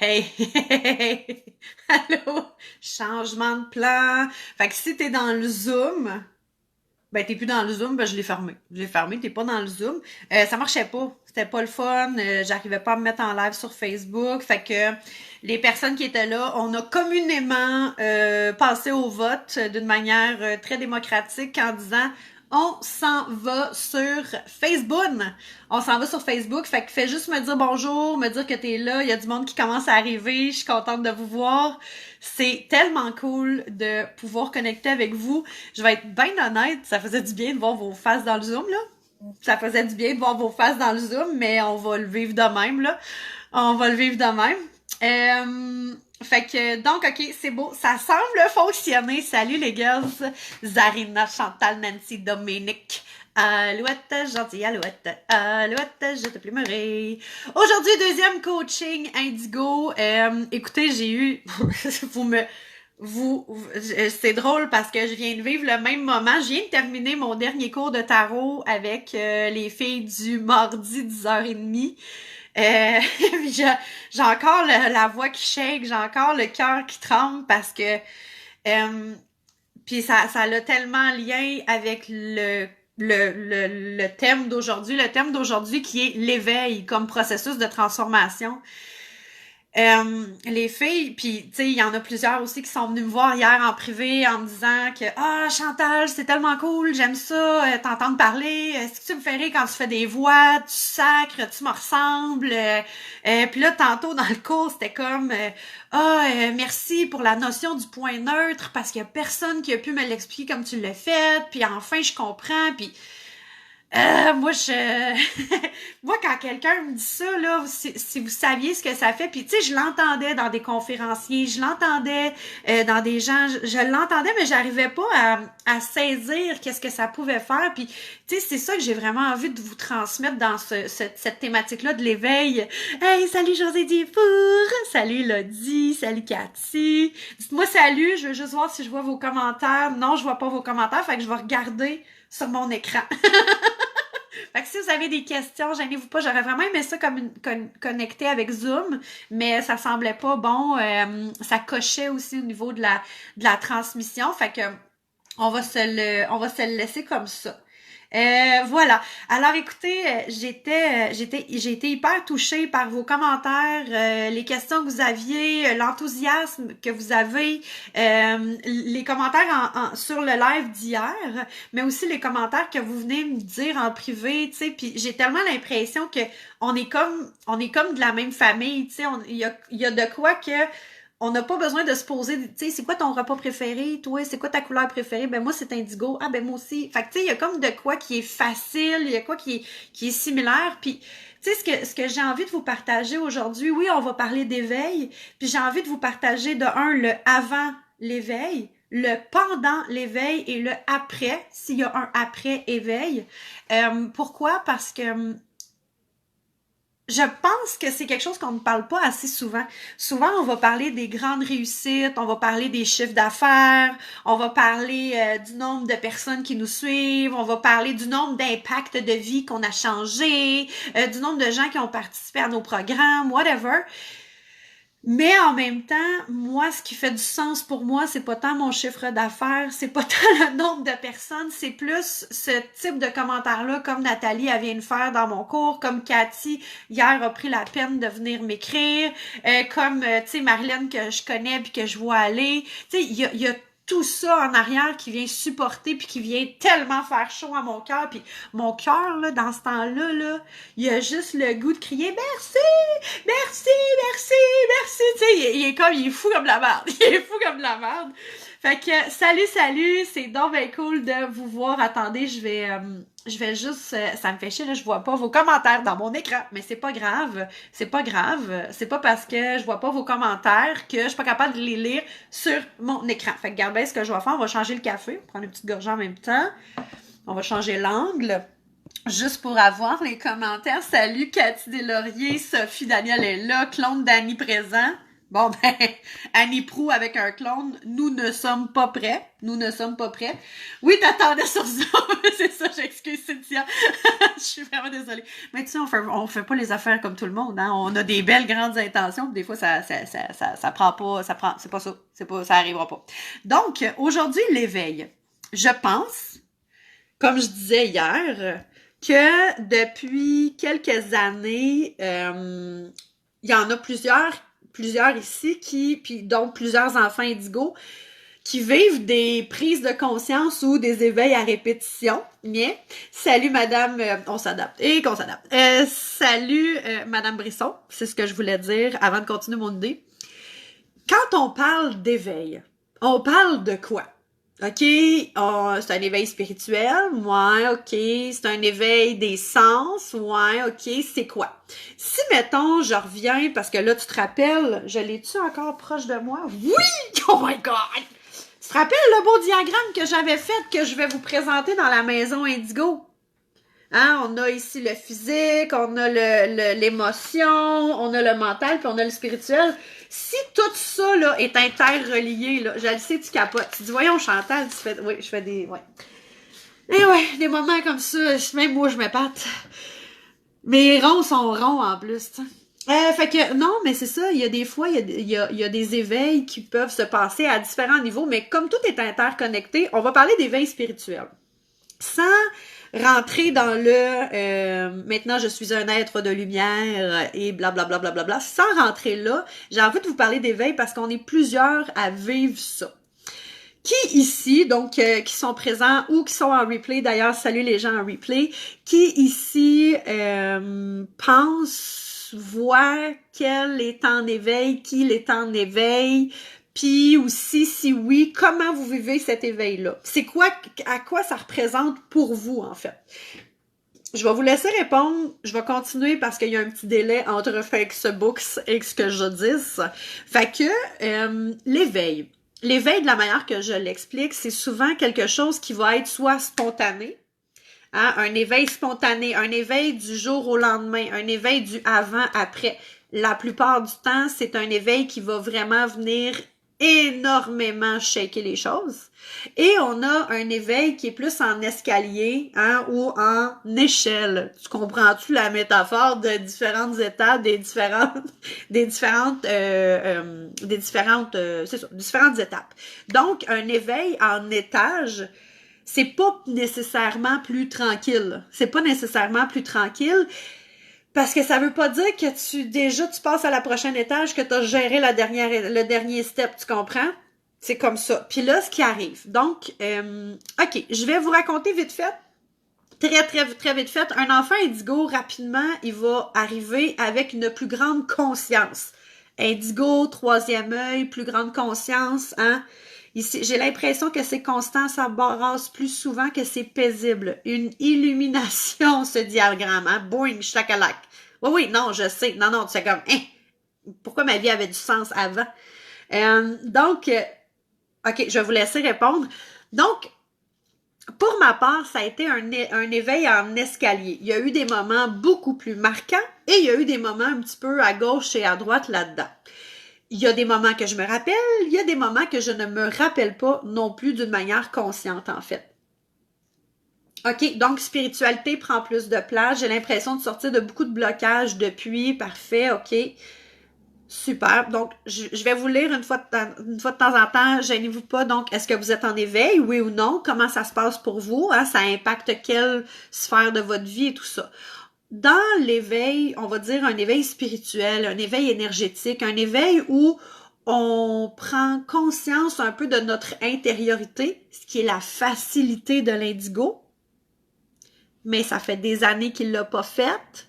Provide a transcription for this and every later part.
Hey, hey, hey, allô, changement de plan. Fait que si t'es dans le Zoom, ben t'es plus dans le Zoom, ben je l'ai fermé. Je l'ai fermé, t'es pas dans le Zoom. Ça marchait pas, c'était pas le fun. J'arrivais pas à me mettre en live sur Facebook. Fait que les personnes qui étaient là, on a communément passé au vote d'une manière très démocratique en disant on s'en va sur Facebook. On s'en va sur Facebook. Fait que fais juste me dire bonjour, me dire que t'es là. Il y a du monde qui commence à arriver. Je suis contente de vous voir. C'est tellement cool de pouvoir connecter avec vous. Je vais être bien honnête, ça faisait du bien de voir vos faces dans le Zoom, là. Ça faisait du bien de voir vos faces dans le Zoom, mais on va le vivre de même, là. On va le vivre de même. Fait que, donc, ok, c'est beau. Ça semble fonctionner. Salut les girls. Zarina, Chantal, Nancy, Dominique. Alouette, gentille Alouette. Alouette, je te plumerai. Aujourd'hui, deuxième coaching Indigo. Écoutez, j'ai eu... vous me... c'est drôle parce que je viens de vivre le même moment. Je viens de terminer mon dernier cours de tarot avec les filles du mardi 10h30. J'ai encore la voix qui shake, j'ai encore le cœur qui tremble parce que puis ça a tellement lien avec le thème d'aujourd'hui. Le thème d'aujourd'hui qui est l'éveil comme processus de transformation. Les filles, puis tu sais, il y en a plusieurs aussi qui sont venues me voir hier en privé en me disant que Chantal, c'est tellement cool, j'aime ça, t'entendre parler, est-ce que tu me fais rire quand tu fais des voix, tu sacres, tu me ressembles. Puis là, tantôt dans le cours, c'était comme merci pour la notion du point neutre parce qu'il y a personne qui a pu me l'expliquer comme tu l'as fait, puis enfin je comprends, puis moi, moi, quand quelqu'un me dit ça, là, si vous saviez ce que ça fait, puis tu sais, je l'entendais dans des conférenciers, je l'entendais dans des gens, je l'entendais, mais j'arrivais pas à saisir qu'est-ce que ça pouvait faire, puis tu sais, c'est ça que j'ai vraiment envie de vous transmettre dans cette thématique-là de l'éveil. Hey, salut José Dufour! Salut Lodi! Salut Cathy! Dites-moi salut, je veux juste voir si je vois vos commentaires. Non, je vois pas vos commentaires, fait que je vais regarder sur mon écran. Fait que si vous avez des questions, gênez-vous pas. J'aurais vraiment aimé ça comme connecter avec Zoom, mais ça semblait pas bon. Ça cochait aussi au niveau de la transmission. Fait que on va se le laisser comme ça. Voilà. Alors écoutez, j'ai été hyper touchée par vos commentaires, les questions que vous aviez, l'enthousiasme que vous avez, les commentaires sur le live d'hier, mais aussi les commentaires que vous venez me dire en privé, tu sais. Puis j'ai tellement l'impression que on est comme de la même famille, tu sais. Il y a de quoi que on n'a pas besoin de se poser, tu sais, c'est quoi ton repas préféré, toi, c'est quoi ta couleur préférée? Ben moi, c'est indigo. Ah ben moi aussi. Fait que tu sais, il y a comme de quoi qui est facile, il y a quoi qui est similaire. Puis, tu sais, ce que j'ai envie de vous partager aujourd'hui, oui, on va parler d'éveil, puis j'ai envie de vous partager de le avant l'éveil, le pendant l'éveil et le après, s'il y a un après éveil. Pourquoi? Parce que je pense que c'est quelque chose qu'on ne parle pas assez souvent. Souvent, on va parler des grandes réussites, on va parler des chiffres d'affaires, on va parler du nombre de personnes qui nous suivent, on va parler du nombre d'impacts de vie qu'on a changé, du nombre de gens qui ont participé à nos programmes, whatever. Mais en même temps, moi, ce qui fait du sens pour moi, c'est pas tant mon chiffre d'affaires, c'est pas tant le nombre de personnes, c'est plus ce type de commentaire-là, comme Nathalie, elle vient de faire dans mon cours, comme Cathy, hier, a pris la peine de venir m'écrire, comme, tu sais, Marilyn, que je connais puis que je vois aller. Tu sais, il y a tout ça en arrière qui vient supporter puis qui vient tellement faire chaud à mon cœur. Puis mon cœur, là, dans ce temps-là, là, il a juste le goût de crier « Merci! Merci! Merci! Merci! » Tu sais, il est fou comme la merde. Il est fou comme la merde. Fait que, salut! C'est donc bien cool de vous voir. Attendez, je vais juste... ça me fait chier, là, je vois pas vos commentaires dans mon écran. Mais c'est pas grave. C'est pas grave. C'est pas parce que je vois pas vos commentaires que je suis pas capable de les lire sur mon écran. Fait que, regardez ce que je vais faire. On va changer le café. Prendre une petite gorgée en même temps. On va changer l'angle. Juste pour avoir les commentaires. Salut Cathy Deslauriers, Sophie Daniel est là, Clone Dany présent. Bon, ben, Annie Proulx avec un clone, nous ne sommes pas prêts. Nous ne sommes pas prêts. Oui, t'attendais sur Zoom. C'est ça, j'excuse Cynthia. Je suis vraiment désolée. Mais tu sais, on fait pas les affaires comme tout le monde, hein. On a des belles grandes intentions, puis des fois, ça prend pas, c'est pas ça. Ça arrivera pas. Donc, aujourd'hui, l'éveil. Je pense, comme je disais hier, que depuis quelques années, il y en a plusieurs ici puis dont plusieurs enfants indigos qui vivent des prises de conscience ou des éveils à répétition. Mais, salut madame, on s'adapte et qu'on s'adapte. Salut madame Brisson, c'est ce que je voulais dire avant de continuer mon idée. Quand on parle d'éveil, on parle de quoi? OK, c'est un éveil spirituel, ouais, OK, c'est un éveil des sens, ouais, OK, c'est quoi? Si, mettons, je reviens, parce que là, tu te rappelles, je l'ai-tu encore proche de moi? Oui! Oh my God! Tu te rappelles le beau diagramme que j'avais fait, que je vais vous présenter dans la maison Indigo? Hein, on a ici le physique, on a l'émotion, on a le mental, puis on a le spirituel. Si tout ça là est interrelié, là, je le sais, tu capotes. Tu dis, voyons, Chantal, tu fais. Oui, je fais des. Ouais. Et ouais, des moments comme ça, même moi, je m'épate. Mes ronds sont ronds en plus, tu sais. Fait que, non, mais c'est ça, il y a des fois, il y a des éveils qui peuvent se passer à différents niveaux, mais comme tout est interconnecté, on va parler d'éveil spirituel. Sans rentrer dans maintenant je suis un être de lumière et blablabla, bla, bla, bla, bla. Sans rentrer là, j'ai envie de vous parler d'éveil parce qu'on est plusieurs à vivre ça. Qui ici, donc qui sont présents ou qui sont en replay, d'ailleurs, salut les gens en replay, qui ici pense, voit qu'elle est en éveil, qu'il est en éveil, puis aussi, si oui, comment vous vivez cet éveil-là? C'est quoi, à quoi ça représente pour vous, en fait? Je vais vous laisser répondre. Je vais continuer parce qu'il y a un petit délai entre Facebook et ce que je dise. Fait que, l'éveil. L'éveil, de la manière que je l'explique, c'est souvent quelque chose qui va être soit spontané, hein, un éveil spontané, un éveil du jour au lendemain, un éveil du avant-après. La plupart du temps, c'est un éveil qui va vraiment venir énormément shaker les choses. Et on a un éveil qui est plus en escalier, hein, ou en échelle. Tu comprends-tu la métaphore de différentes étapes, différentes étapes. Donc, un éveil en étage, c'est pas nécessairement plus tranquille. C'est pas nécessairement plus tranquille. Parce que ça veut pas dire que tu passes à la prochaine étage, que tu as géré le dernier step, tu comprends? C'est comme ça. Puis là, ce qui arrive. Donc, OK, je vais vous raconter vite fait, très vite fait, un enfant indigo, rapidement, il va arriver avec une plus grande conscience. Indigo, troisième œil, plus grande conscience, hein? Ici, j'ai l'impression que c'est constant, ça brasse plus souvent que c'est paisible. Une illumination, ce diagramme, hein? Boing, chacalac. Oui, non, je sais. Non, tu sais comme, hein? Pourquoi ma vie avait du sens avant? Donc, OK, je vais vous laisser répondre. Donc, pour ma part, ça a été un éveil en escalier. Il y a eu des moments beaucoup plus marquants et il y a eu des moments un petit peu à gauche et à droite là-dedans. Il y a des moments que je me rappelle, il y a des moments que je ne me rappelle pas non plus d'une manière consciente, en fait. OK, donc spiritualité prend plus de place. J'ai l'impression de sortir de beaucoup de blocages depuis. Parfait, OK. Super. Donc, je vais vous lire une fois de temps en temps. Gênez-vous pas. Donc, est-ce que vous êtes en éveil, oui ou non? Comment ça se passe pour vous? Hein? Ça impacte quelle sphère de votre vie et tout ça? Dans l'éveil, on va dire un éveil spirituel, un éveil énergétique, un éveil où on prend conscience un peu de notre intériorité, ce qui est la facilité de l'indigo. Mais ça fait des années qu'il l'a pas faite.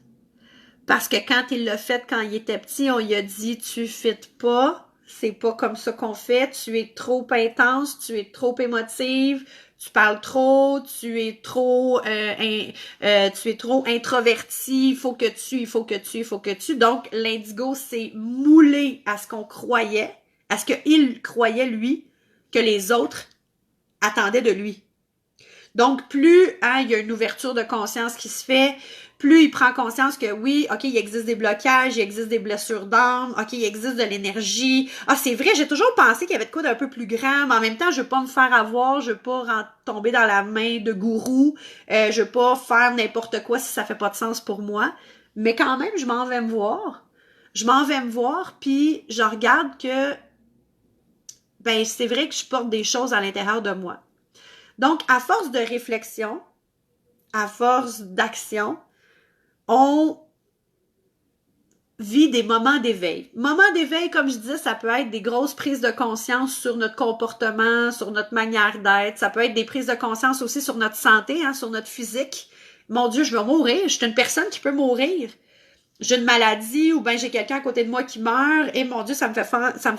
Parce que quand il l'a fait, quand il était petit, on lui a dit « Tu fites pas, c'est pas comme ça qu'on fait, tu es trop intense, tu es trop émotive, tu parles trop, tu es trop introverti, il faut que tu. » Donc, l'indigo s'est moulé à ce qu'on croyait, à ce qu'il croyait, lui, que les autres attendaient de lui. Donc, plus il y a une ouverture de conscience qui se fait, plus il prend conscience que oui, OK, il existe des blocages, il existe des blessures d'âme, OK, il existe de l'énergie. Ah, c'est vrai, j'ai toujours pensé qu'il y avait de quoi d'un peu plus grand, mais en même temps, je veux pas me faire avoir, je veux pas tomber dans la main de gourou, je veux pas faire n'importe quoi si ça fait pas de sens pour moi. Mais quand même, je m'en vais me voir. Je m'en vais me voir, puis je regarde que, ben, c'est vrai que je porte des choses à l'intérieur de moi. Donc, à force de réflexion, à force d'action, on vit des moments d'éveil. Moments d'éveil, comme je disais, ça peut être des grosses prises de conscience sur notre comportement, sur notre manière d'être. Ça peut être des prises de conscience aussi sur notre santé, hein, sur notre physique. Mon Dieu, je vais mourir. Je suis une personne qui peut mourir. J'ai une maladie ou ben j'ai quelqu'un à côté de moi qui meurt et mon Dieu, ça me fait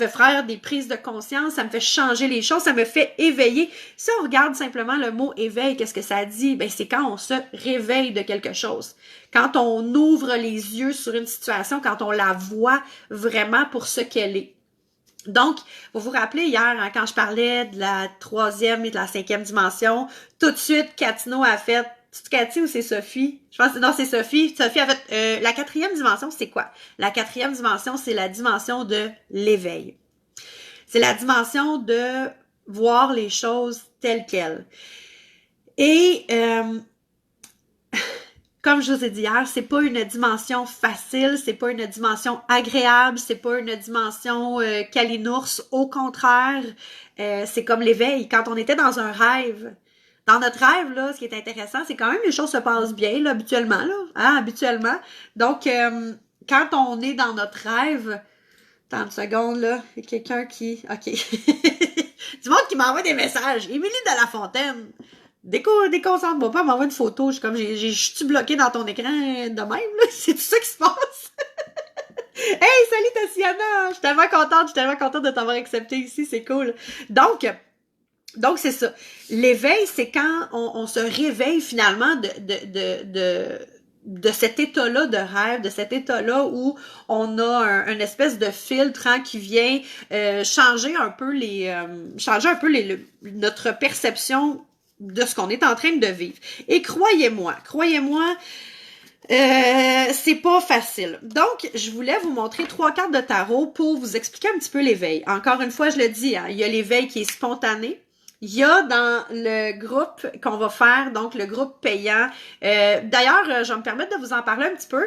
faire des prises de conscience, ça me fait changer les choses, ça me fait éveiller. Si on regarde simplement le mot éveil, qu'est-ce que ça dit? Ben c'est quand on se réveille de quelque chose. Quand on ouvre les yeux sur une situation, quand on la voit vraiment pour ce qu'elle est. Donc, vous vous rappelez hier, hein, quand je parlais de la 3e et de la 5e dimension, tout de suite, Catino a fait « C'est Cathy ou c'est Sophie? » Je pense que non, c'est Sophie. Sophie a fait la 4e dimension, c'est quoi? La 4e dimension, c'est la dimension de l'éveil. C'est la dimension de voir les choses telles quelles. Et comme je vous ai dit hier, c'est pas une dimension facile, c'est pas une dimension agréable, c'est pas une dimension calinours. Au contraire, c'est comme l'éveil. Quand on était dans un rêve, dans notre rêve, là, ce qui est intéressant, c'est quand même les choses se passent bien, là, habituellement, là, hein, habituellement. Donc, quand on est dans notre rêve, attends une seconde, là, il y a quelqu'un qui... OK. Du monde qui m'envoie des messages. Émilie de la Fontaine. Déconcentre-moi pas, m'envoie une photo. Je suis comme, je suis bloquée dans ton écran de même, là? C'est tout ça qui se passe? Hey, salut Tatiana! Je suis tellement contente de t'avoir accepté ici, c'est cool. Donc, c'est ça. L'éveil, c'est quand on se réveille finalement de cet état-là de rêve, de cet état-là où on a un espèce de filtre hein, qui vient changer un peu notre perception de ce qu'on est en train de vivre. Et croyez-moi, c'est pas facile. Donc, je voulais vous montrer 3 cartes de tarot pour vous expliquer un petit peu l'éveil. Encore une fois, je le dis, hein, il y a l'éveil qui est spontané. Il y a dans le groupe qu'on va faire, donc le groupe payant. D'ailleurs, je vais me permettre de vous en parler un petit peu.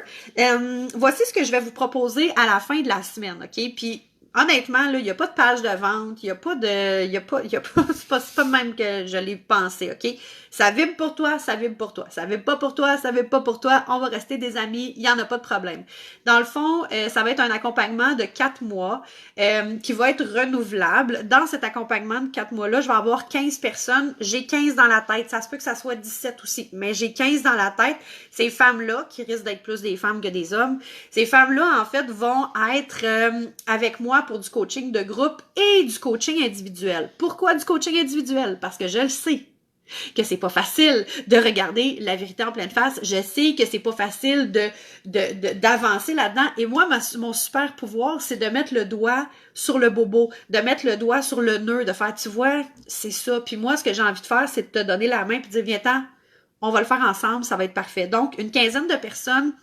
Voici ce que je vais vous proposer à la fin de la semaine, OK? Puis, honnêtement, là, il n'y a pas de page de vente, il y a pas, c'est pas même que je l'ai pensé, OK? Ça vibre pour toi, ça vibre pour toi. Ça vibre pas pour toi, ça vibre pas pour toi. On va rester des amis, il y en a pas de problème. Dans le fond, ça va être un accompagnement de 4 mois qui va être renouvelable. Dans cet accompagnement de 4 mois-là, je vais avoir 15 personnes. J'ai 15 dans la tête. Ça se peut que ça soit 17 aussi, mais j'ai 15 dans la tête. Ces femmes-là, qui risquent d'être plus des femmes que des hommes, ces femmes-là, en fait, vont être avec moi pour du coaching de groupe et du coaching individuel. Pourquoi du coaching individuel? Parce que je le sais que c'est pas facile de regarder la vérité en pleine face. Je sais que c'est pas facile d'avancer là-dedans. Et moi, mon super pouvoir, c'est de mettre le doigt sur le bobo, de mettre le doigt sur le nœud, de faire, tu vois, c'est ça. Puis moi, ce que j'ai envie de faire, c'est de te donner la main puis de dire, viens-t'en, on va le faire ensemble, ça va être parfait. Donc, une quinzaine de personnes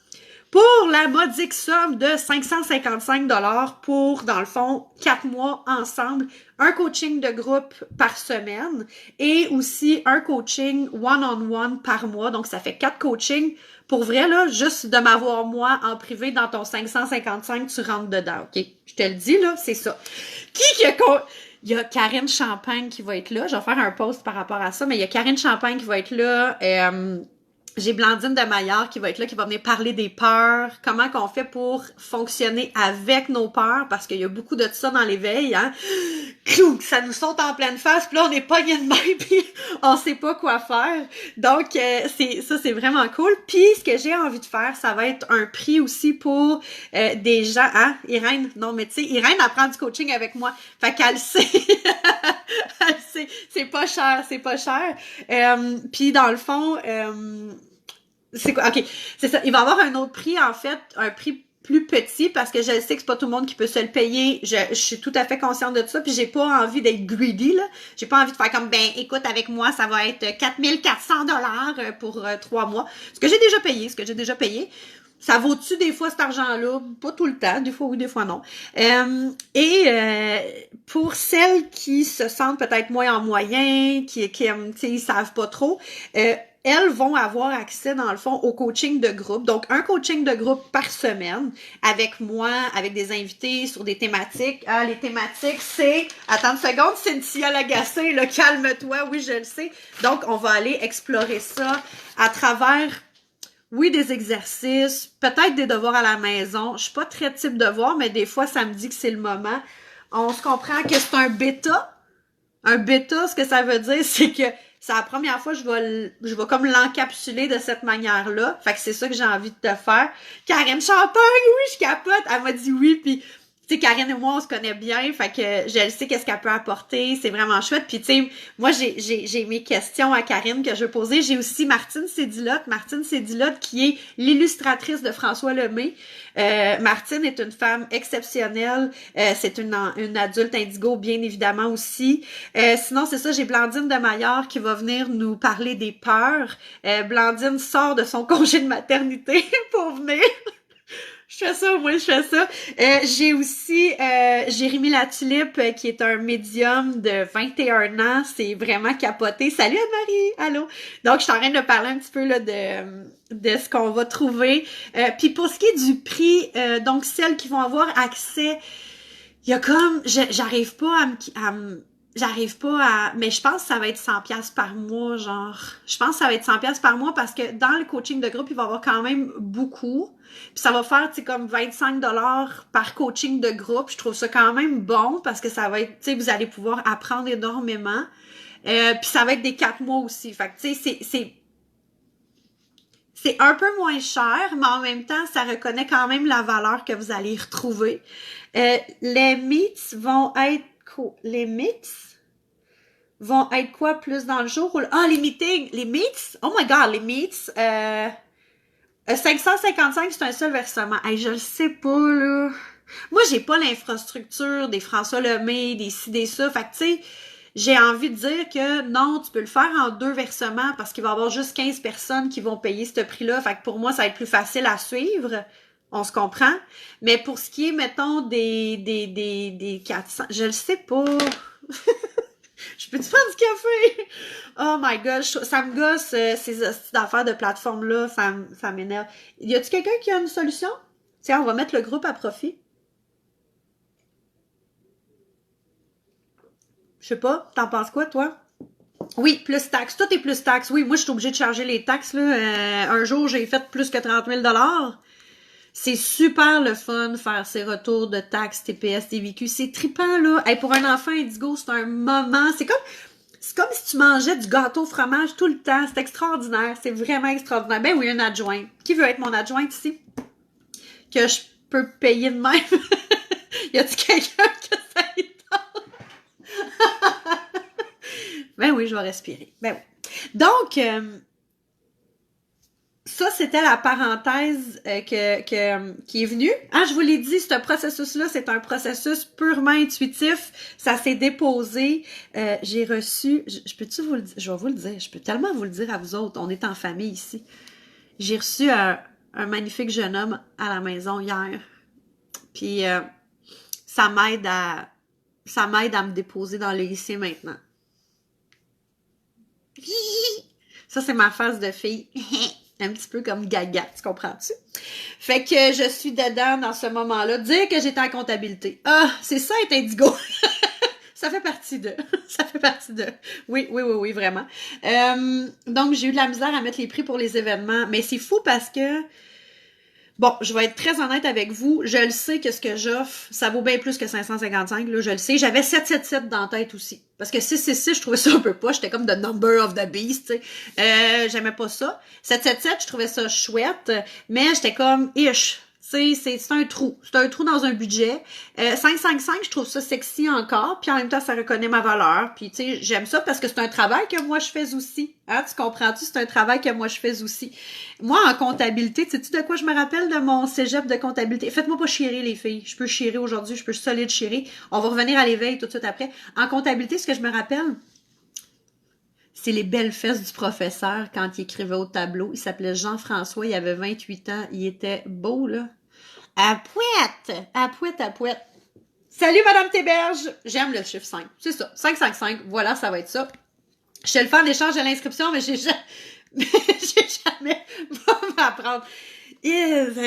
pour la modique somme de 555 $ pour, dans le fond, 4 mois ensemble, un coaching de groupe par semaine et aussi un coaching one-on-one par mois. Donc, ça fait 4 coachings. Pour vrai, là, juste de m'avoir moi en privé dans ton 555, tu rentres dedans, OK? Je te le dis, là, c'est ça. Il y a Karine Champagne qui va être là. Je vais faire un post par rapport à ça, mais il y a Karine Champagne qui va être là. J'ai Blandine de Maillard qui va être là, qui va venir parler des peurs, comment qu'on fait pour fonctionner avec nos peurs, parce qu'il y a beaucoup de ça dans l'éveil, hein. Ça nous saute en pleine face, puis là, on est pogné de main, puis on sait pas quoi faire. Donc, c'est vraiment cool. Puis, ce que j'ai envie de faire, ça va être un prix aussi pour des gens, hein, Irène? Non, mais tu sais, Irène apprend du coaching avec moi. Fait qu'elle sait. Elle sait. C'est pas cher. Puis, dans le fond, c'est quoi? OK, c'est ça. Il va y avoir un autre prix, en fait, un prix plus petit parce que je sais que c'est pas tout le monde qui peut se le payer. Je suis tout à fait consciente de ça, puis j'ai pas envie d'être greedy, là. J'ai pas envie de faire comme, ben, écoute, avec moi, ça va être 4400 $ pour 3 mois. Ce que j'ai déjà payé. Ça vaut-tu des fois cet argent-là? Pas tout le temps, des fois oui, des fois non. Pour celles qui se sentent peut-être moins en moyen, qui ils savent pas trop, elles vont avoir accès, dans le fond, au coaching de groupe. Donc, un coaching de groupe par semaine avec moi, avec des invités sur des thématiques. Ah, les thématiques, c'est... Attends une seconde, Cynthia Lagacé, là, calme-toi, oui, je le sais. Donc, on va aller explorer ça à travers... Oui, des exercices, peut-être des devoirs à la maison. Je suis pas très type devoir, mais des fois, ça me dit que c'est le moment. On se comprend que c'est un bêta. Un bêta, ce que ça veut dire, c'est que c'est la première fois que je vais comme l'encapsuler de cette manière-là. Fait que c'est ça que j'ai envie de te faire. Karen Champagne, oui, je capote. Elle m'a dit oui, puis tu sais, Karine et moi, on se connaît bien, fait que je sais qu'est-ce qu'elle peut apporter, c'est vraiment chouette. Puis tu sais, moi, j'ai mes questions à Karine que je veux poser. J'ai aussi Martine Sédilotte, qui est l'illustratrice de François Lemay. Martine est une femme exceptionnelle. C'est une adulte indigo, bien évidemment aussi. Sinon, c'est ça, j'ai Blandine de Maillard qui va venir nous parler des peurs. Blandine sort de son congé de maternité pour venir. Je fais ça, moi, je fais ça. J'ai aussi Jérémy Latulippe, qui est un médium de 21 ans. C'est vraiment capoté. Salut Anne-Marie! Allô? Donc, je suis en train de parler un petit peu là de ce qu'on va trouver. Puis pour ce qui est du prix, donc celles qui vont avoir accès, il y a comme... J'arrive pas mais je pense que ça va être 100$ par mois, genre. Je pense que ça va être 100$ par mois parce que dans le coaching de groupe, il va y avoir quand même beaucoup. Puis ça va faire, tu sais, comme 25$ par coaching de groupe. Je trouve ça quand même bon parce que ça va être, tu sais, vous allez pouvoir apprendre énormément. Puis ça va être des 4 mois aussi. Fait que, tu sais, c'est un peu moins cher, mais en même temps, ça reconnaît quand même la valeur que vous allez y retrouver. Les meets vont être les meets vont être quoi plus dans le jour? Ah, les meetings, les meets? Oh my god, les meets, 555, c'est un seul versement. Hey, je le sais pas, là. Moi, j'ai pas l'infrastructure des François Lemay, des ci, des ça. Fait que, tu sais, j'ai envie de dire que non, tu peux le faire en 2 versements parce qu'il va y avoir juste 15 personnes qui vont payer ce prix-là. Fait que pour moi, ça va être plus facile à suivre. On se comprend. Mais pour ce qui est, mettons, des 400, je le sais pas. Je peux-tu prendre du café? Oh my god, ça me gosse, ces affaires de plateforme-là, ça m'énerve. Y a-tu quelqu'un qui a une solution? Tiens, on va mettre le groupe à profit. Je sais pas, t'en penses quoi, toi? Oui, plus taxes. Tout est plus taxes. Oui, moi, je suis obligée de charger les taxes, là. Un jour, j'ai fait plus que 30 000 $. C'est super le fun faire ces retours de taxes, TPS, TVQ. C'est trippant, là. Hey, pour un enfant indigo, c'est un moment. C'est comme si tu mangeais du gâteau au fromage tout le temps. C'est extraordinaire. C'est vraiment extraordinaire. Ben oui, un adjoint. Qui veut être mon adjointe ici? Que je peux payer de même? Y a-t-il quelqu'un que ça y tente? Ben oui, je vais respirer. Ben oui. Donc, ça, c'était la parenthèse qui est venue. Ah, je vous l'ai dit, ce processus-là, c'est un processus purement intuitif. Ça s'est déposé. J'ai reçu... Je peux-tu vous le dire? Je vais vous le dire. Je peux tellement vous le dire à vous autres. On est en famille ici. J'ai reçu un magnifique jeune homme à la maison hier. Puis, ça m'aide à me déposer dans le lycée maintenant. Ça, c'est ma face de fille. Un petit peu comme gaga, tu comprends-tu? Fait que je suis dedans dans ce moment-là. Dire que j'étais en comptabilité. Ah, c'est ça être indigo. Ça fait partie de. Ça fait partie de. Oui, vraiment. Donc, j'ai eu de la misère à mettre les prix pour les événements. Mais c'est fou parce que... Bon, je vais être très honnête avec vous. Je le sais que ce que j'offre, ça vaut bien plus que 555, là, je le sais. J'avais 777 dans la tête aussi. Parce que 666, je trouvais ça un peu pas. J'étais comme the number of the beast, tu sais. J'aimais pas ça. 777, je trouvais ça chouette. Mais j'étais comme, C'est un trou. C'est un trou dans un budget. 555, je trouve ça sexy encore, puis en même temps, ça reconnaît ma valeur. Puis, tu sais, j'aime ça parce que c'est un travail que moi, je fais aussi. Hein, tu comprends-tu? C'est un travail que moi, je fais aussi. Moi, en comptabilité, sais-tu de quoi je me rappelle de mon cégep de comptabilité? Faites-moi pas chier, les filles. Je peux chier aujourd'hui, je peux solide chier. On va revenir à l'éveil tout de suite après. En comptabilité, ce que je me rappelle, c'est les belles fesses du professeur quand il écrivait au tableau. Il s'appelait Jean-François, il avait 28 ans. Il était beau, là. À pouette! À pouette, à pouette. Salut, Madame Théberge! J'aime le chiffre 5. C'est ça. 555. Voilà, ça va être ça. Je te le fais en échange de l'inscription, mais j'ai jamais m'apprendre.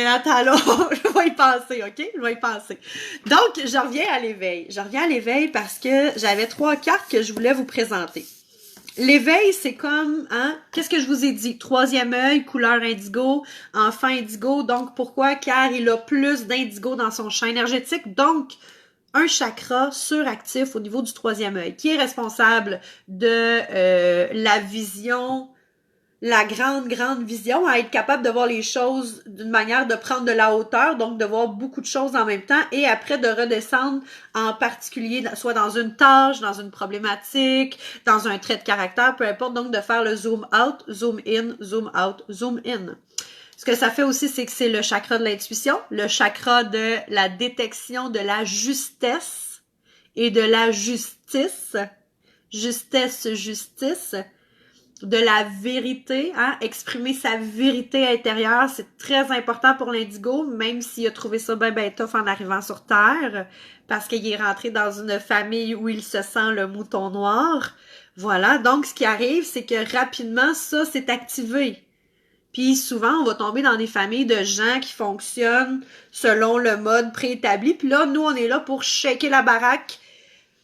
Attends là, je vais y penser, OK? Je vais y penser. Donc, je reviens à l'éveil. Je reviens à l'éveil parce que j'avais 3 cartes que je voulais vous présenter. L'éveil, c'est comme, hein, qu'est-ce que je vous ai dit? 3e œil, couleur indigo, enfant indigo. Donc, pourquoi? Car il a plus d'indigo dans son champ énergétique. Donc, un chakra suractif au niveau du 3e œil, qui est responsable de la vision, la grande vision, à être capable de voir les choses d'une manière de prendre de la hauteur, donc de voir beaucoup de choses en même temps, et après de redescendre en particulier, soit dans une tâche, dans une problématique, dans un trait de caractère, peu importe, donc de faire le zoom out, zoom in, zoom out, zoom in. Ce que ça fait aussi, c'est que c'est le chakra de l'intuition, le chakra de la détection de la justesse et de la justice, justice, de la vérité, hein, exprimer sa vérité intérieure, c'est très important pour l'indigo, même s'il a trouvé ça ben tough en arrivant sur Terre, parce qu'il est rentré dans une famille où il se sent le mouton noir. Voilà, donc ce qui arrive, c'est que rapidement, ça s'est activé. Puis souvent, on va tomber dans des familles de gens qui fonctionnent selon le mode préétabli, puis là, nous, on est là pour shaker la baraque,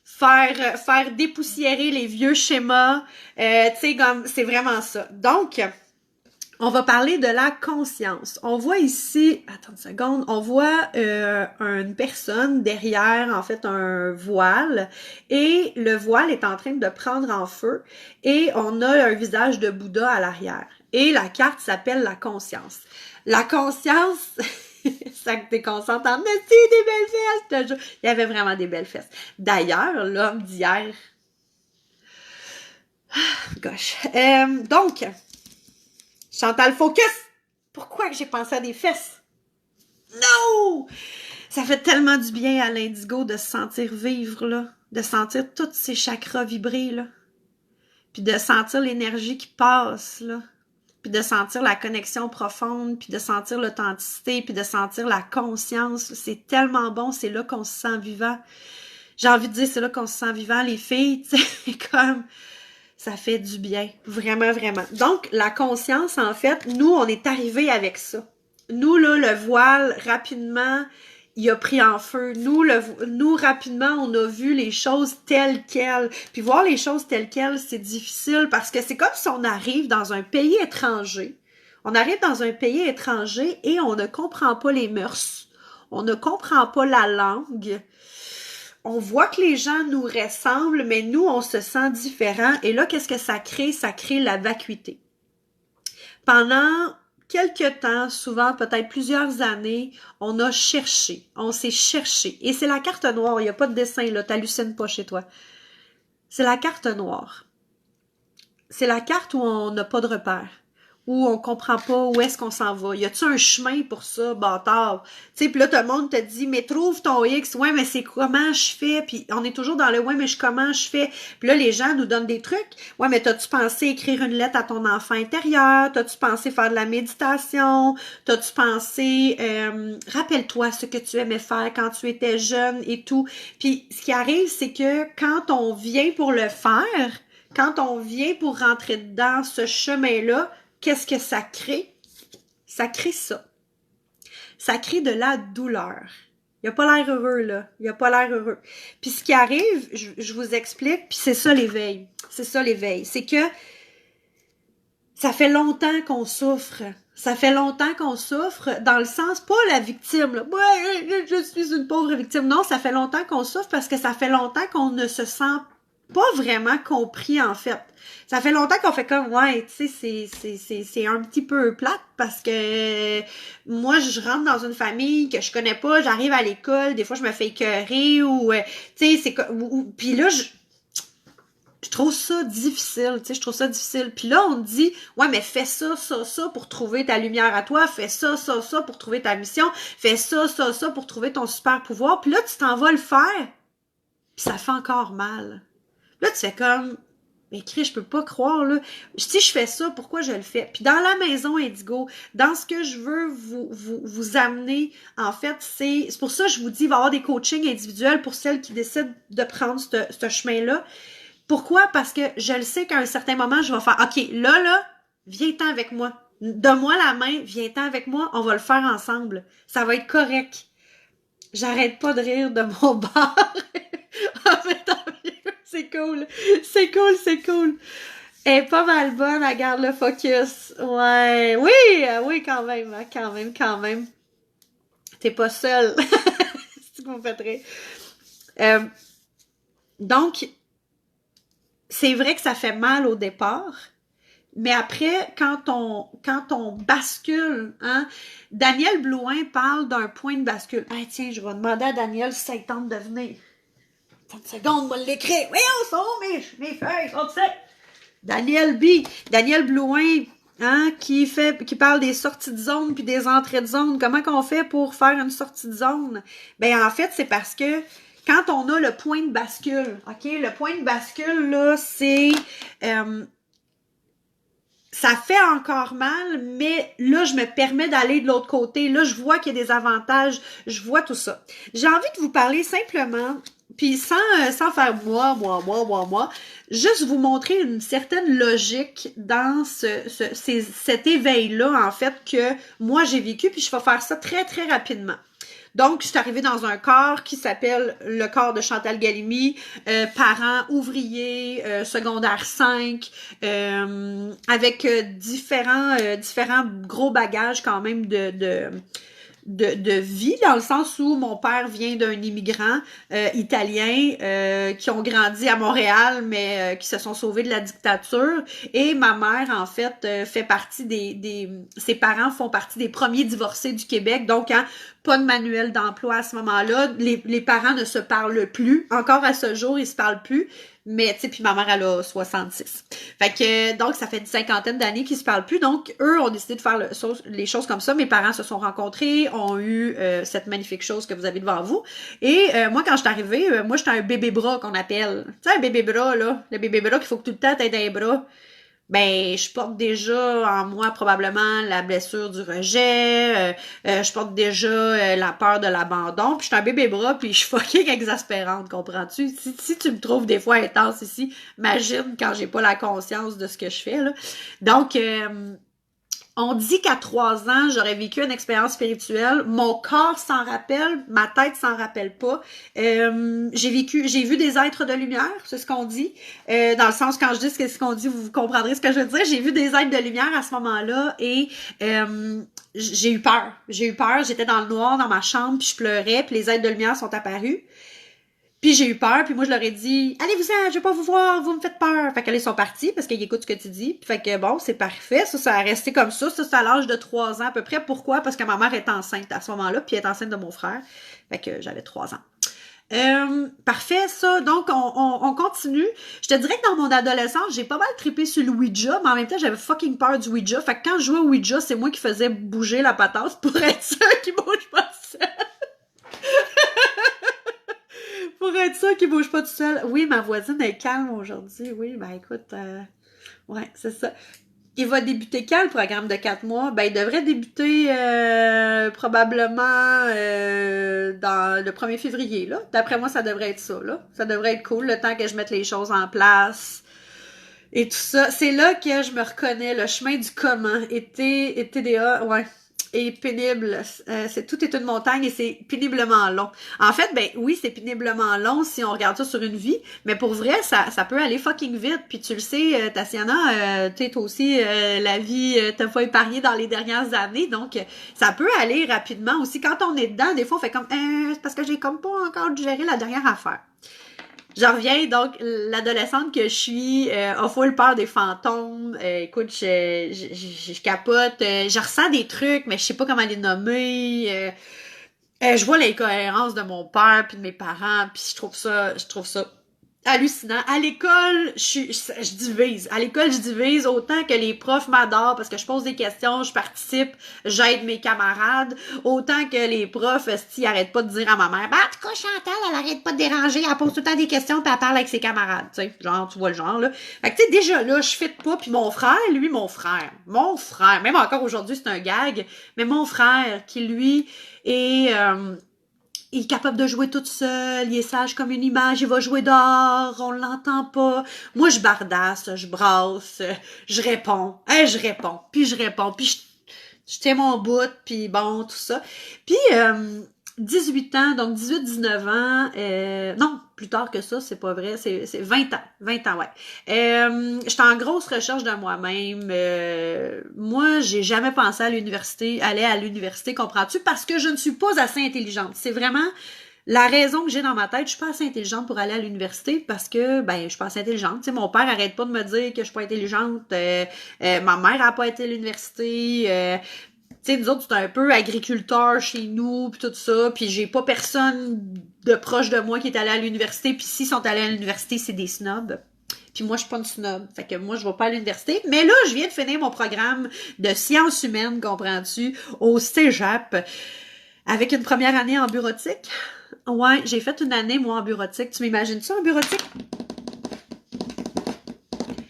faire dépoussiérer les vieux schémas, tu sais, comme c'est vraiment ça. Donc, on va parler de la conscience. On voit ici, attends une seconde, on voit une personne derrière, en fait, un voile, et le voile est en train de prendre en feu, et on a un visage de Bouddha à l'arrière. Et la carte s'appelle la conscience. La conscience... Ça que t'es consciente en mais si, des belles fesses, je te jure. Il y avait vraiment des belles fesses. D'ailleurs, l'homme d'hier. Gosh. Donc, Chantal Focus. Pourquoi que j'ai pensé à des fesses? No! Ça fait tellement du bien à l'indigo de se sentir vivre, là. De sentir tous ses chakras vibrer, là. Puis de sentir l'énergie qui passe, là. Puis de sentir la connexion profonde, puis de sentir l'authenticité, puis de sentir la conscience. C'est tellement bon, c'est là qu'on se sent vivant. J'ai envie de dire, c'est là qu'on se sent vivant, les filles, tu sais, comme, ça fait du bien, vraiment, vraiment. Donc, la conscience, en fait, nous, on est arrivés avec ça. Nous, là, le voile, rapidement, il a pris en feu. Nous, rapidement, on a vu les choses telles quelles. Puis voir les choses telles quelles, c'est difficile parce que c'est comme si on arrive dans un pays étranger. On arrive dans un pays étranger et on ne comprend pas les mœurs. On ne comprend pas la langue. On voit que les gens nous ressemblent, mais nous, on se sent différents. Et là, qu'est-ce que ça crée? Ça crée la vacuité. Pendant quelque temps, souvent peut-être plusieurs années, on a cherché, on s'est cherché. Et c'est la carte noire, il n'y a pas de dessin là, t'hallucines pas chez toi. C'est la carte noire. C'est la carte où on n'a pas de repère, où on comprend pas où est-ce qu'on s'en va. Y a-tu un chemin pour ça, bâtard? Tu sais, puis là, tout le monde te dit, mais trouve ton X. Ouais, mais c'est comment je fais? Puis on est toujours dans le ouais, mais comment je fais? Puis là, les gens nous donnent des trucs. Ouais, mais t'as-tu pensé écrire une lettre à ton enfant intérieur? T'as-tu pensé faire de la méditation? T'as-tu pensé, rappelle-toi ce que tu aimais faire quand tu étais jeune et tout. Puis ce qui arrive, c'est que quand on vient pour le faire, quand on vient pour rentrer dans ce chemin-là, qu'est-ce que ça crée? Ça crée ça. Ça crée de la douleur. Il a pas l'air heureux, là. Il a pas l'air heureux. Puis ce qui arrive, je vous explique, puis c'est ça l'éveil. C'est ça l'éveil. C'est que ça fait longtemps qu'on souffre. Ça fait longtemps qu'on souffre, dans le sens, pas la victime, là. Ouais, je suis une pauvre victime. Non, ça fait longtemps qu'on souffre parce que ça fait longtemps qu'on ne se sent pas vraiment compris, en fait. Ça fait longtemps qu'on fait comme, ouais, tu sais, c'est un petit peu plate parce que moi, je rentre dans une famille que je connais pas, j'arrive à l'école, des fois, je me fais écœurer ou, tu sais, c'est comme, puis là, je trouve ça difficile, tu sais, je trouve ça difficile. Puis là, on te dit, ouais, mais fais ça, ça, ça pour trouver ta lumière à toi, fais ça, ça, ça pour trouver ta mission, fais ça, ça, ça pour trouver ton super pouvoir. Puis là, tu t'en vas le faire, puis ça fait encore mal. Là, tu fais comme, mais Chris, je peux pas croire, là. Si je fais ça, pourquoi je le fais? Puis dans la maison Indigo, dans ce que je veux vous amener, en fait, c'est pour ça que je vous dis, il va y avoir des coachings individuels pour celles qui décident de prendre ce chemin-là. Pourquoi? Parce que je le sais qu'à un certain moment, je vais faire, OK, là, viens-t'en avec moi. Donne-moi la main, viens-t'en avec moi, on va le faire ensemble. Ça va être correct. J'arrête pas de rire de mon bar. En fait, tant mieux. C'est cool. C'est cool, c'est cool. Elle est pas mal bonne, elle garde le focus. Ouais. Oui, quand même, hein, quand même. T'es pas seule. C'est ce qu'on fait rire. Donc, c'est vrai que ça fait mal au départ, mais après, quand on bascule, hein, Daniel Blouin parle d'un point de bascule. Ah, tiens, je vais demander à Daniel si ça tente de venir. 30 secondes, moi l'écrire. Oui, on sont mes feuilles, on sait. Daniel Blouin, hein, qui parle des sorties de zone puis des entrées de zone. Comment qu'on fait pour faire une sortie de zone? Ben, en fait, c'est parce que quand on a le point de bascule, OK? Le point de bascule, là, c'est... ça fait encore mal, mais là, je me permets d'aller de l'autre côté. Là, je vois qu'il y a des avantages. Je vois tout ça. J'ai envie de vous parler simplement, puis sans faire moi, juste vous montrer une certaine logique dans cet éveil-là, en fait, que moi, j'ai vécu, puis je vais faire ça très, très rapidement. Donc, je suis arrivée dans un corps qui s'appelle le corps de Chantal Galimi, parents ouvriers, secondaire 5, avec différents gros bagages quand même de vie, dans le sens où mon père vient d'un immigrant italien qui ont grandi à Montréal, mais qui se sont sauvés de la dictature. Et ma mère, en fait, fait partie ses parents font partie des premiers divorcés du Québec. Donc, hein, pas de manuel d'emploi à ce moment-là. Les parents ne se parlent plus. Encore à ce jour, ils se parlent plus. Mais, tu sais, puis ma mère, elle a 66. Fait que, donc, ça fait une cinquantaine d'années qu'ils se parlent plus. Donc, eux ont décidé de faire les choses comme ça. Mes parents se sont rencontrés, ont eu cette magnifique chose que vous avez devant vous. Et moi, quand je suis arrivée, moi, j'étais un bébé bras qu'on appelle. Tu sais, un bébé bras, là. Le bébé bras qu'il faut que tout le temps t'aies un bras. Ben, je porte déjà en moi probablement la blessure du rejet, je porte déjà la peur de l'abandon, puis je suis un bébé bras, puis je suis fucking exaspérante, comprends-tu? Si tu me trouves des fois intense ici, imagine quand j'ai pas la conscience de ce que je fais, là. Donc, on dit qu'à 3 ans, j'aurais vécu une expérience spirituelle. Mon corps s'en rappelle, ma tête s'en rappelle pas. J'ai vu des êtres de lumière, c'est ce qu'on dit. Dans le sens, quand je dis ce qu'on dit, vous comprendrez ce que je veux dire. J'ai vu des êtres de lumière à ce moment-là et j'ai eu peur. J'étais dans le noir, dans ma chambre, puis je pleurais, puis les êtres de lumière sont apparus. Puis j'ai eu peur, puis moi je leur ai dit « Allez-vous-en, je veux pas vous voir, vous me faites peur. » Fait qu'elles sont parties parce qu'ils écoutent ce que tu dis. Puis fait que bon, c'est parfait, ça a resté comme ça. Ça, c'est à l'âge de 3 ans à peu près. Pourquoi? Parce que ma mère est enceinte à ce moment-là, puis elle est enceinte de mon frère. Fait que j'avais 3 ans. Parfait, ça. Donc, on continue. Je te dirais que dans mon adolescence, j'ai pas mal trippé sur le Ouija, mais en même temps, j'avais fucking peur du Ouija. Fait que quand je jouais au Ouija, c'est moi qui faisais bouger la patate pour être sûr qu'il bouge pas tout seul. Pour être sûr qu'il bouge pas tout seul. Oui, ma voisine est calme aujourd'hui. Oui, ben écoute, ouais, c'est ça. Il va débuter quand, le programme de 4 mois? Ben, il devrait débuter probablement dans le 1er février, là. D'après moi, ça devrait être ça, là. Ça devrait être cool, le temps que je mette les choses en place et tout ça. C'est là que je me reconnais, le chemin du comment. Et TDA, ouais. Et pénible. Tout est une montagne et c'est péniblement long. En fait, ben oui, c'est péniblement long si on regarde ça sur une vie, mais pour vrai, ça peut aller fucking vite. Puis tu le sais, Tatiana, tu sais, toi aussi, la vie t'a pas épargné dans les dernières années, donc ça peut aller rapidement aussi. Quand on est dedans, des fois, on fait comme c'est parce que j'ai comme pas encore digéré la dernière affaire. Je reviens, donc, l'adolescente que je suis a full peur des fantômes. Écoute, je capote. Je ressens des trucs, mais je sais pas comment les nommer. Je vois l'incohérence de mon père puis de mes parents, puis je trouve ça hallucinant. À l'école, je divise. À l'école, je divise autant que les profs m'adorent parce que je pose des questions, je participe, j'aide mes camarades, autant que les profs, ils arrêtent pas de dire à ma mère, bah, en tout cas, Chantal, elle arrête pas de déranger, elle pose tout le temps des questions puis elle parle avec ses camarades, tu sais. Genre, tu vois le genre, là. Fait que, tu sais, déjà là, je fit pas, puis mon frère, même encore aujourd'hui, c'est un gag, mais mon frère, qui lui il est capable de jouer toute seule, il est sage comme une image, il va jouer dehors, on l'entend pas. Moi, je bardasse, je brasse, puis je réponds, puis je tiens mon bout, puis bon, tout ça. Puis, 18 ans, donc 18-19 ans, non, plus tard que ça, c'est pas vrai, c'est 20 ans, ouais. J'étais en grosse recherche de moi-même. Moi, j'ai jamais pensé aller à l'université, comprends-tu? Parce que je ne suis pas assez intelligente. C'est vraiment la raison que j'ai dans ma tête. Je suis pas assez intelligente pour aller à l'université parce que, ben, je suis pas assez intelligente. Tu sais, mon père arrête pas de me dire que je suis pas intelligente. Ma mère a pas été à l'université. Tu sais, nous autres, c'est un peu agriculteur chez nous, puis tout ça, puis j'ai pas personne de proche de moi qui est allé à l'université, puis s'ils sont allés à l'université, c'est des snobs. Puis moi, je suis pas une snob. Fait que moi, je vais pas à l'université. Mais là, je viens de finir mon programme de sciences humaines, comprends-tu, au cégep, avec une première année en bureautique. Ouais, j'ai fait une année, moi, en bureautique. Tu m'imagines ça, en bureautique?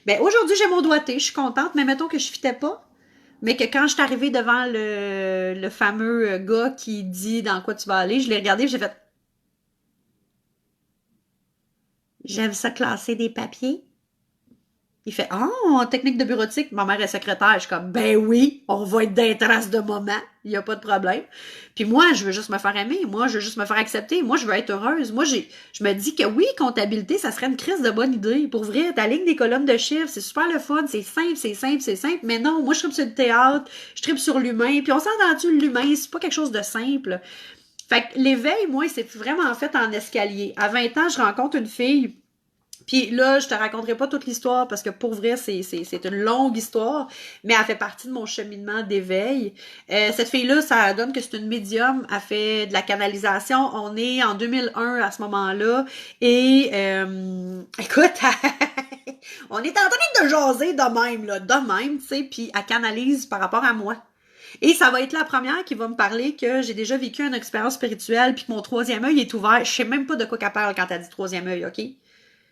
Ben, aujourd'hui, j'ai mon doigté, je suis contente, mais mettons que je fitais pas. Mais que quand je suis arrivée devant le fameux gars qui dit dans quoi tu vas aller, je l'ai regardé, j'ai fait j'aime ça classer des papiers. Il fait oh, technique de bureautique, ma mère est secrétaire. Je suis comme ben oui, on va être des traces de moment, il y a pas de problème. Puis moi, je veux juste me faire aimer, moi je veux juste me faire accepter, moi je veux être heureuse. Moi je me dis que oui, comptabilité, ça serait une crise de bonne idée. Pour vrai, ta ligne des colonnes de chiffres, c'est super le fun, c'est simple, c'est simple, c'est simple. Mais non, moi je tripe sur le théâtre, je tripe sur l'humain, puis on s'entend-tu l'humain, c'est pas quelque chose de simple. Fait que l'éveil, moi, c'est vraiment fait en escalier. À 20 ans, je rencontre une fille. Puis là, je te raconterai pas toute l'histoire parce que pour vrai, c'est une longue histoire, mais elle fait partie de mon cheminement d'éveil. Cette fille-là, ça donne que c'est une médium, elle fait de la canalisation. On est en 2001 à ce moment-là. Et écoute, on est en train de jaser de même, là, de même, tu sais, puis elle canalise par rapport à moi. Et ça va être la première qui va me parler que j'ai déjà vécu une expérience spirituelle puis que mon troisième œil est ouvert. Je sais même pas de quoi qu'elle parle quand elle dit troisième œil, OK?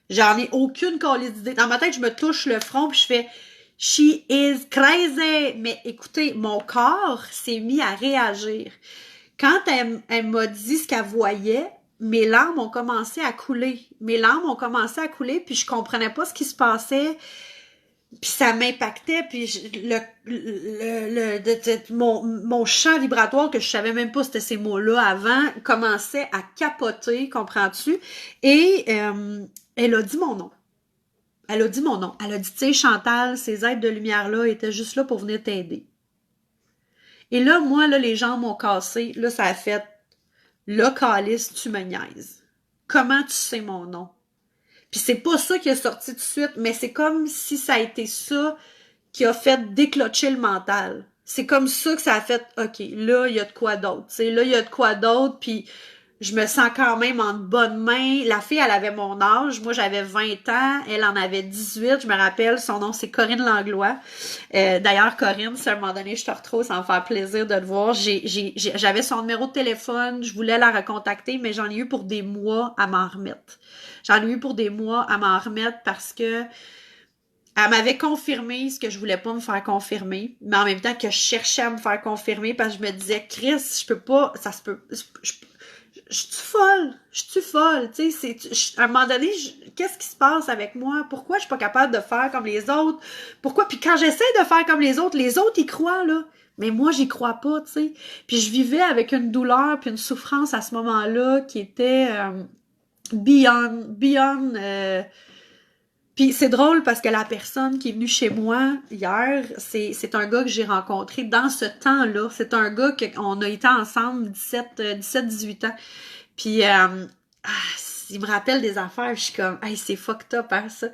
J'en ai aucune calice d'idée. Dans ma tête, je me touche le front puis je fais She is crazy. Mais écoutez, mon corps s'est mis à réagir. Quand elle m'a dit ce qu'elle voyait, mes larmes ont commencé à couler. Mes larmes ont commencé à couler puis je comprenais pas ce qui se passait. Puis ça m'impactait, puis mon champ vibratoire, que je savais même pas c'était ces mots-là avant, commençait à capoter, comprends-tu? Et elle a dit mon nom. Elle a dit mon nom. Elle a dit, tu sais, Chantal, ces êtres de lumière-là étaient juste là pour venir t'aider. Et là, moi, là, les gens m'ont cassé. Là, ça a fait, là, calice, tu me niaises. Comment tu sais mon nom? Puis c'est pas ça qui est sorti tout de suite, mais c'est comme si ça a été ça qui a fait déclocher le mental. C'est comme ça que ça a fait, OK, là, il y a de quoi d'autre. Là, il y a de quoi d'autre, puis je me sens quand même en bonne main. La fille, elle avait mon âge. Moi, j'avais 20 ans. Elle en avait 18. Je me rappelle, son nom, c'est Corinne Langlois. D'ailleurs, Corinne, si à un moment donné, je te retrouve, ça va me faire plaisir de te voir. J'avais son numéro de téléphone. Je voulais la recontacter, mais j'en ai eu pour des mois à m'en remettre. J'en ai eu pour des mois à m'en remettre parce que elle m'avait confirmé ce que je voulais pas me faire confirmer, mais en même temps que je cherchais à me faire confirmer parce que je me disais, Chris, je peux pas, ça se peut, je suis folle, tu sais, à un moment donné, qu'est-ce qui se passe avec moi? Pourquoi je suis pas capable de faire comme les autres? Pourquoi? Puis quand j'essaie de faire comme les autres y croient, là. Mais moi, j'y crois pas, tu sais. Puis je vivais avec une douleur puis une souffrance à ce moment-là qui était beyond, puis c'est drôle parce que la personne qui est venue chez moi hier, c'est un gars que j'ai rencontré dans ce temps-là. C'est un gars qu'on a été ensemble 17-18 ans. Puis il me rappelle des affaires, je suis comme, hey, c'est fucked up, hein, ça.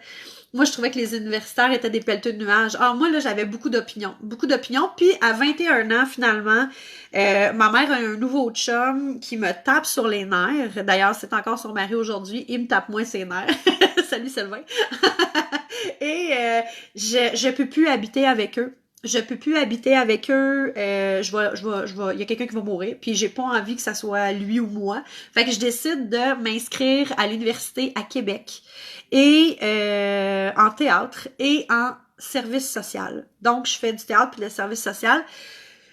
Moi, je trouvais que les universitaires étaient des pelleteux de nuages. Ah, moi, là, j'avais beaucoup d'opinions. Beaucoup d'opinions. Puis, à 21 ans, finalement, ma mère a un nouveau chum qui me tape sur les nerfs. D'ailleurs, c'est encore son mari aujourd'hui. Il me tape moins ses nerfs. Salut, Sylvain. Et je peux plus habiter avec eux. Je peux plus habiter avec eux. Il y a quelqu'un qui va mourir. Puis, j'ai pas envie que ça soit lui ou moi. Fait que je décide de m'inscrire à l'université à Québec. Et en théâtre et en service social. Donc, je fais du théâtre puis le service social.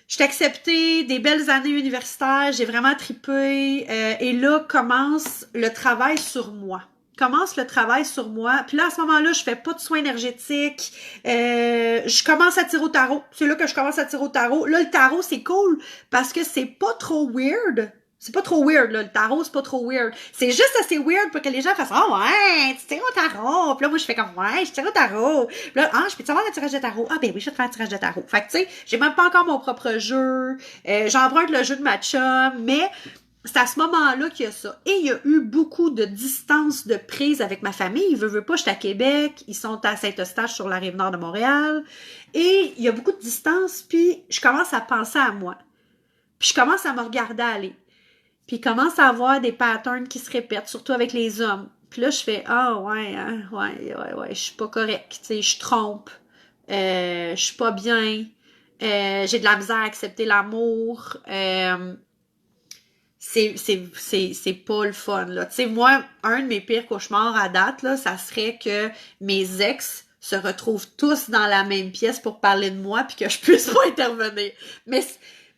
Je suis acceptée, des belles années universitaires, j'ai vraiment trippé. Et là, commence le travail sur moi. Commence le travail sur moi. Puis là, à ce moment-là, je fais pas de soins énergétiques. Je commence à tirer au tarot. C'est là que je commence à tirer au tarot. Là, le tarot, c'est cool parce que c'est pas trop weird. C'est pas trop weird, là. Le tarot, c'est pas trop weird. C'est juste assez weird pour que les gens fassent « Ah ouais, tu tires au tarot! » Puis là, moi, je fais comme « Ouais, je tire au tarot! » Puis là, « Ah, je peux-tu avoir un tirage de tarot? » « Ah ben oui, je vais te faire un tirage de tarot. » Fait que, tu sais, j'ai même pas encore mon propre jeu. J'emprunte le jeu de ma chum, mais c'est à ce moment-là qu'il y a ça. Et il y a eu beaucoup de distance de prise avec ma famille. Veux pas, j'étais à Québec. Ils sont à Saint-Eustache sur la Rive-Nord de Montréal. Et il y a beaucoup de distance, puis je commence à penser à moi. Puis je commence à me regarder aller. Puis il commence à avoir des patterns qui se répètent, surtout avec les hommes. Puis là, je fais « Ah, ouais, hein, ouais, je suis pas correct, tu sais, je trompe, je suis pas bien, j'ai de la misère à accepter l'amour, c'est pas le fun, là. » Tu sais, moi, un de mes pires cauchemars à date, là, ça serait que mes ex se retrouvent tous dans la même pièce pour parler de moi puis que je puisse pas intervenir. Mais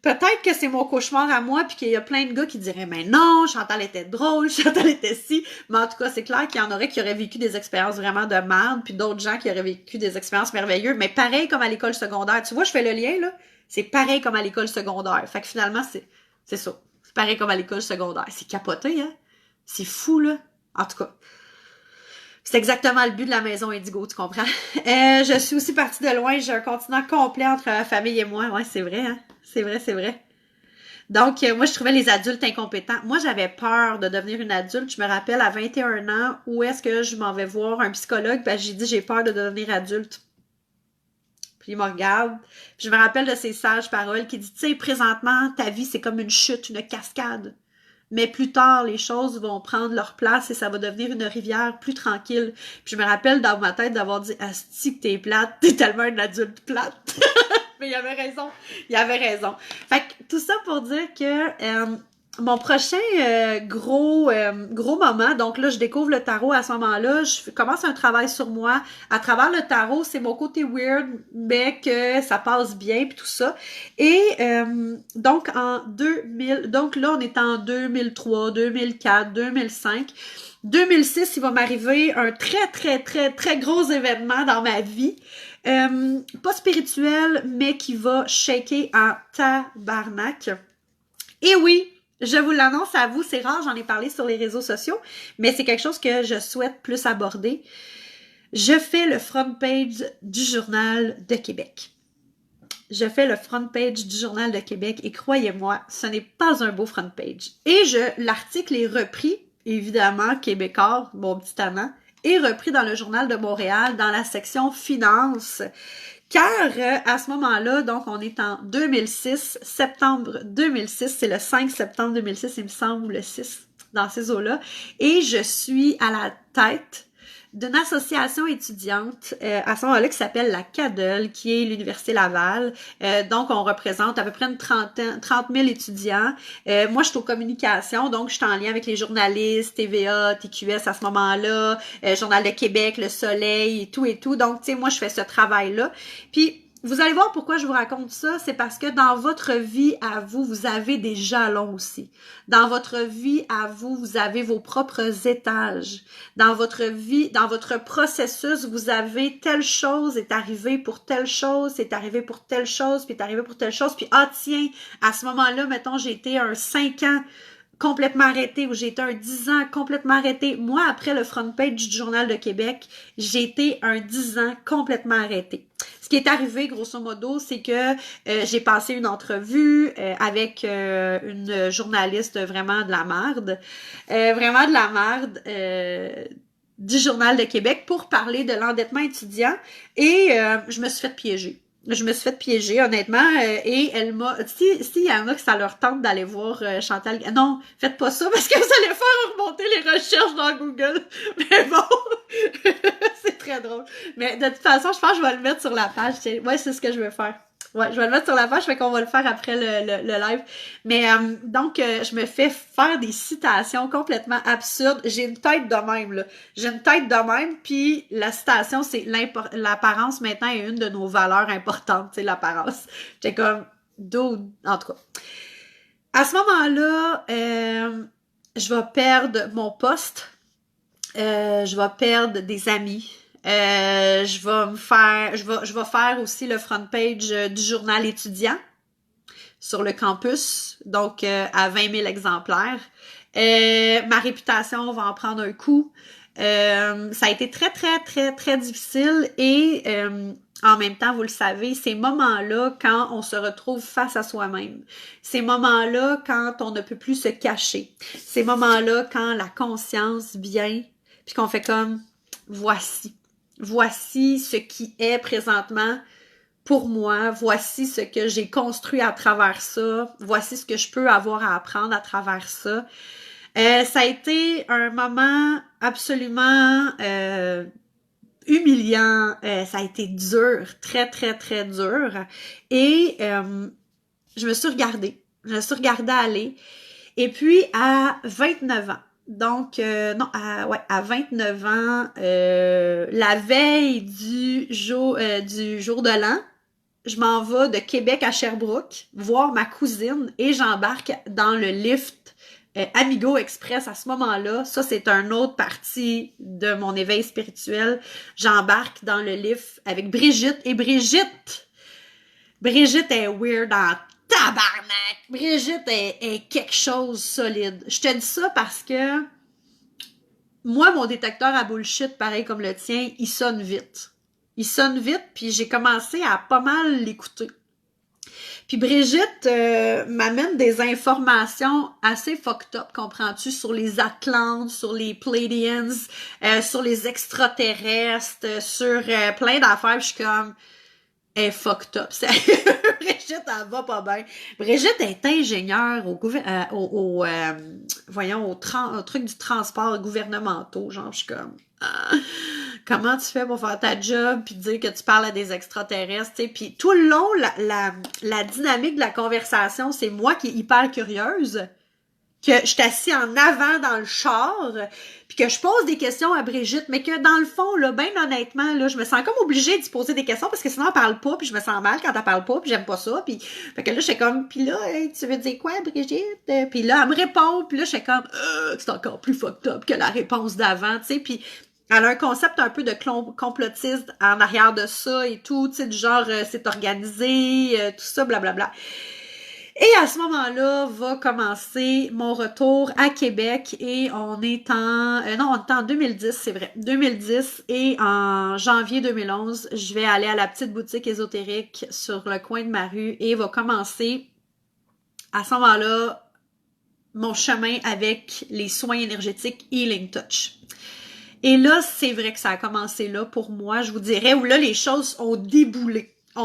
peut-être que c'est mon cauchemar à moi, puis qu'il y a plein de gars qui diraient « Mais non, Chantal était drôle, Chantal était ci. » Mais en tout cas, c'est clair qu'il y en aurait qui auraient vécu des expériences vraiment de merde, puis d'autres gens qui auraient vécu des expériences merveilleuses. Mais pareil comme à l'école secondaire. Tu vois, je fais le lien, là. C'est pareil comme à l'école secondaire. Fait que finalement, c'est ça. C'est pareil comme à l'école secondaire. C'est capoté, hein? C'est fou, là. En tout cas. C'est exactement le but de la maison Indigo, tu comprends? Je suis aussi partie de loin. J'ai un continent complet entre ma famille et moi. Ouais, c'est vrai, hein? C'est vrai. Donc, moi, je trouvais les adultes incompétents. Moi, j'avais peur de devenir une adulte. Je me rappelle, à 21 ans, où est-ce que je m'en vais voir un psychologue? Ben, j'ai dit, j'ai peur de devenir adulte. Puis il me regarde. Puis je me rappelle de ces sages paroles qui dit, tu sais, présentement, ta vie, c'est comme une chute, une cascade. Mais plus tard, les choses vont prendre leur place et ça va devenir une rivière plus tranquille. Puis je me rappelle dans ma tête d'avoir dit, asti que t'es plate, t'es tellement une adulte plate. Mais il avait raison. Fait que tout ça pour dire que mon prochain gros moment, donc là, je découvre le tarot à ce moment-là, je commence un travail sur moi. À travers le tarot, c'est mon côté weird, mais que ça passe bien, puis tout ça. Et donc, donc là, on est en 2003, 2004, 2005. 2006, il va m'arriver un très gros événement dans ma vie. Pas spirituel, mais qui va shaker en tabarnak. Et oui, je vous l'annonce à vous, c'est rare, j'en ai parlé sur les réseaux sociaux, mais c'est quelque chose que je souhaite plus aborder. Je fais le front page du Journal de Québec. Je fais le front page du Journal de Québec et croyez-moi, ce n'est pas un beau front page. Et l'article est repris, évidemment, québécois, mon petit amant, est repris dans le Journal de Montréal, dans la section Finances. Car à ce moment-là, donc on est en 2006, septembre 2006, c'est le 5 septembre 2006, il me semble, le 6, dans ces eaux-là, et je suis à la tête d'une association étudiante à ce moment-là qui s'appelle la CADEL, qui est l'Université Laval. Donc, on représente à peu près 30 000 étudiants. Moi, je suis aux communications, donc je suis en lien avec les journalistes, TVA, TQS à ce moment-là, Journal de Québec, Le Soleil et tout. Donc, tu sais, moi, je fais ce travail-là. Puis, vous allez voir pourquoi je vous raconte ça, c'est parce que dans votre vie à vous, vous avez des jalons aussi. Dans votre vie à vous, vous avez vos propres étages. Dans votre vie, dans votre processus, vous avez telle chose est arrivée pour telle chose, c'est arrivé pour telle chose, puis est arrivé pour telle chose, puis ah tiens, à ce moment-là, mettons, j'ai été un 5 ans complètement arrêté, ou j'ai été un 10 ans complètement arrêté. Moi, après le front page du Journal de Québec, j'ai été un 10 ans complètement arrêté. Ce qui est arrivé, grosso modo, c'est que j'ai passé une entrevue avec une journaliste vraiment de la marde, vraiment de la marde, du Journal de Québec pour parler de l'endettement étudiant et je me suis fait piéger. Je me suis fait piéger, honnêtement, et elle m'a... S'il y en a que ça leur tente d'aller voir Chantal... Non, faites pas ça parce que vous allez faire remonter les recherches dans Google. Mais bon, c'est très drôle. Mais de toute façon, je pense que je vais le mettre sur la page. Ouais, c'est ce que je veux faire. Ouais, je vais le mettre sur la page, fait qu'on va le faire après le live. Mais donc, je me fais faire des citations complètement absurdes. J'ai une tête de même, là. J'ai une tête de même, puis la citation, c'est l'apparence maintenant est une de nos valeurs importantes, tu sais, l'apparence. J'étais comme, en tout cas. À ce moment-là, je vais perdre mon poste. Je vais perdre des amis. Je vais faire aussi le front page du journal étudiant sur le campus, donc à 20 000 exemplaires. Ma réputation va en prendre un coup. Ça a été très, très, très, très difficile et en même temps, vous le savez, ces moments-là, quand on se retrouve face à soi-même, ces moments-là, quand on ne peut plus se cacher, ces moments-là, quand la conscience vient, puis qu'on fait comme, voici ce qui est présentement pour moi, voici ce que j'ai construit à travers ça, voici ce que je peux avoir à apprendre à travers ça. Ça a été un moment absolument humiliant, ça a été dur, très, très, très dur. Et je me suis regardée aller. Et puis, à 29 ans, donc, à 29 ans, la veille du jour de l'an, je m'en vais de Québec à Sherbrooke voir ma cousine et j'embarque dans le lift Amigo Express à ce moment-là. Ça, c'est une autre partie de mon éveil spirituel. J'embarque dans le lift avec Brigitte et Brigitte est weird en tabarnak. Brigitte est quelque chose solide. Je te dis ça parce que moi, mon détecteur à bullshit, pareil comme le tien, il sonne vite. Puis j'ai commencé à pas mal l'écouter. Puis Brigitte m'amène des informations assez fucked up, comprends-tu, sur les Atlantes, sur les Pleiadians, sur les extraterrestres, sur plein d'affaires. Puis je suis comme, elle est fucked up. Brigitte, elle va pas bien. Brigitte est ingénieure au truc du transport gouvernementaux. Genre, je suis comme, comment tu fais pour faire ta job puis dire que tu parles à des extraterrestres, tu sais. Puis tout le long, la dynamique de la conversation, c'est moi qui est hyper curieuse, que je suis assis en avant dans le char, puis que je pose des questions à Brigitte, mais que dans le fond, là, ben honnêtement, là, je me sens comme obligée d'y poser des questions parce que sinon elle parle pas, puis je me sens mal quand elle parle pas, puis j'aime pas ça, puis fait que là, j'étais comme, puis là, hey, tu veux dire quoi, Brigitte? Puis là, elle me répond, puis là, j'étais comme, c'est encore plus fucked up que la réponse d'avant, tu sais, puis elle a un concept un peu de complotiste en arrière de ça et tout, tu sais, du genre, c'est organisé, tout ça, blablabla. Et à ce moment-là, va commencer mon retour à Québec et on est en 2010, c'est vrai, 2010 et en janvier 2011, je vais aller à la petite boutique ésotérique sur le coin de ma rue et va commencer à ce moment-là mon chemin avec les soins énergétiques Healing Touch. Et là, c'est vrai que ça a commencé là pour moi, je vous dirais, où là, les choses ont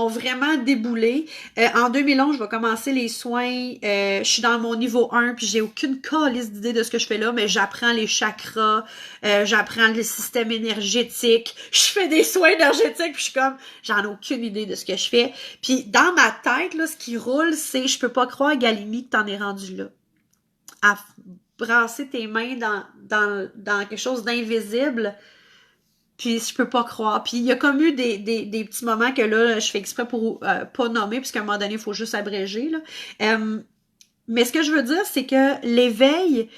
vraiment déboulé. En 2011, je vais commencer les soins. Je suis dans mon niveau 1, puis j'ai aucune calice d'idée de ce que je fais là, mais j'apprends les chakras, j'apprends le système énergétique, je fais des soins énergétiques, puis je suis comme, j'en ai aucune idée de ce que je fais. Puis dans ma tête, là, ce qui roule, c'est, je peux pas croire, Galini, que t'en es rendu là. À brasser tes mains dans quelque chose d'invisible. Puis je peux pas croire. Puis il y a comme eu des petits moments que là, je fais exprès pour pas nommer, puisqu'à un moment donné, il faut juste abréger, là. Mais ce que je veux dire, c'est que l'éveil,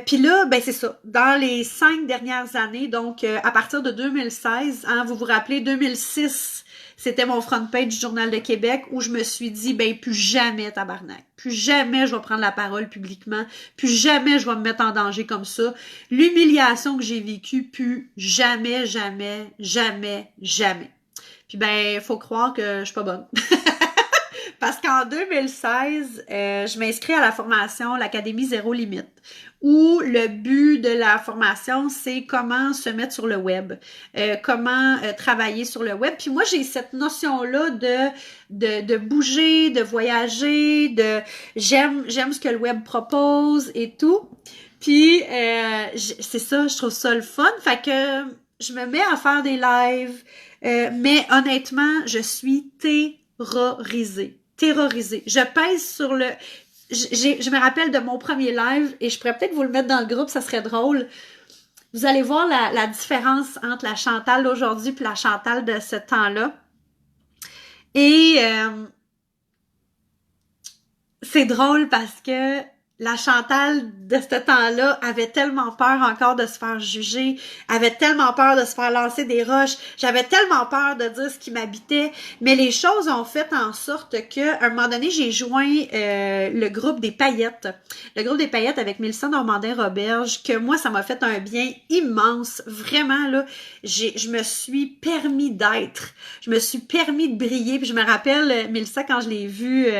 puis là, ben c'est ça. Dans les 5 dernières années, donc à partir de 2016, hein, vous vous rappelez, 2006, c'était mon front page du Journal de Québec où je me suis dit, ben plus jamais tabarnak. Plus jamais je vais prendre la parole publiquement. Plus jamais je vais me mettre en danger comme ça. L'humiliation que j'ai vécue, plus jamais, jamais, jamais, jamais. Puis ben, faut croire que je suis pas bonne. Parce qu'en 2016, je m'inscris à la formation l'Académie Zéro Limite, où le but de la formation, c'est comment se mettre sur le web, comment travailler sur le web. Puis moi, j'ai cette notion-là de bouger, de voyager, j'aime ce que le web propose et tout. Puis c'est ça, je trouve ça le fun. Fait que je me mets à faire des lives, mais honnêtement, je suis terrorisée. Je pèse sur le... Je me rappelle de mon premier live et je pourrais peut-être vous le mettre dans le groupe, ça serait drôle. Vous allez voir la différence entre la Chantal d'aujourd'hui et la Chantal de ce temps-là. Et c'est drôle parce que la Chantal de ce temps-là avait tellement peur encore de se faire juger, avait tellement peur de se faire lancer des roches, j'avais tellement peur de dire ce qui m'habitait, mais les choses ont fait en sorte que, à un moment donné, j'ai joint le groupe des paillettes. Le groupe des paillettes avec Mélissa Normandin-Roberge, que moi, ça m'a fait un bien immense. Vraiment, là, je me suis permis d'être. Je me suis permis de briller. Puis je me rappelle, Mélissa, quand je l'ai vue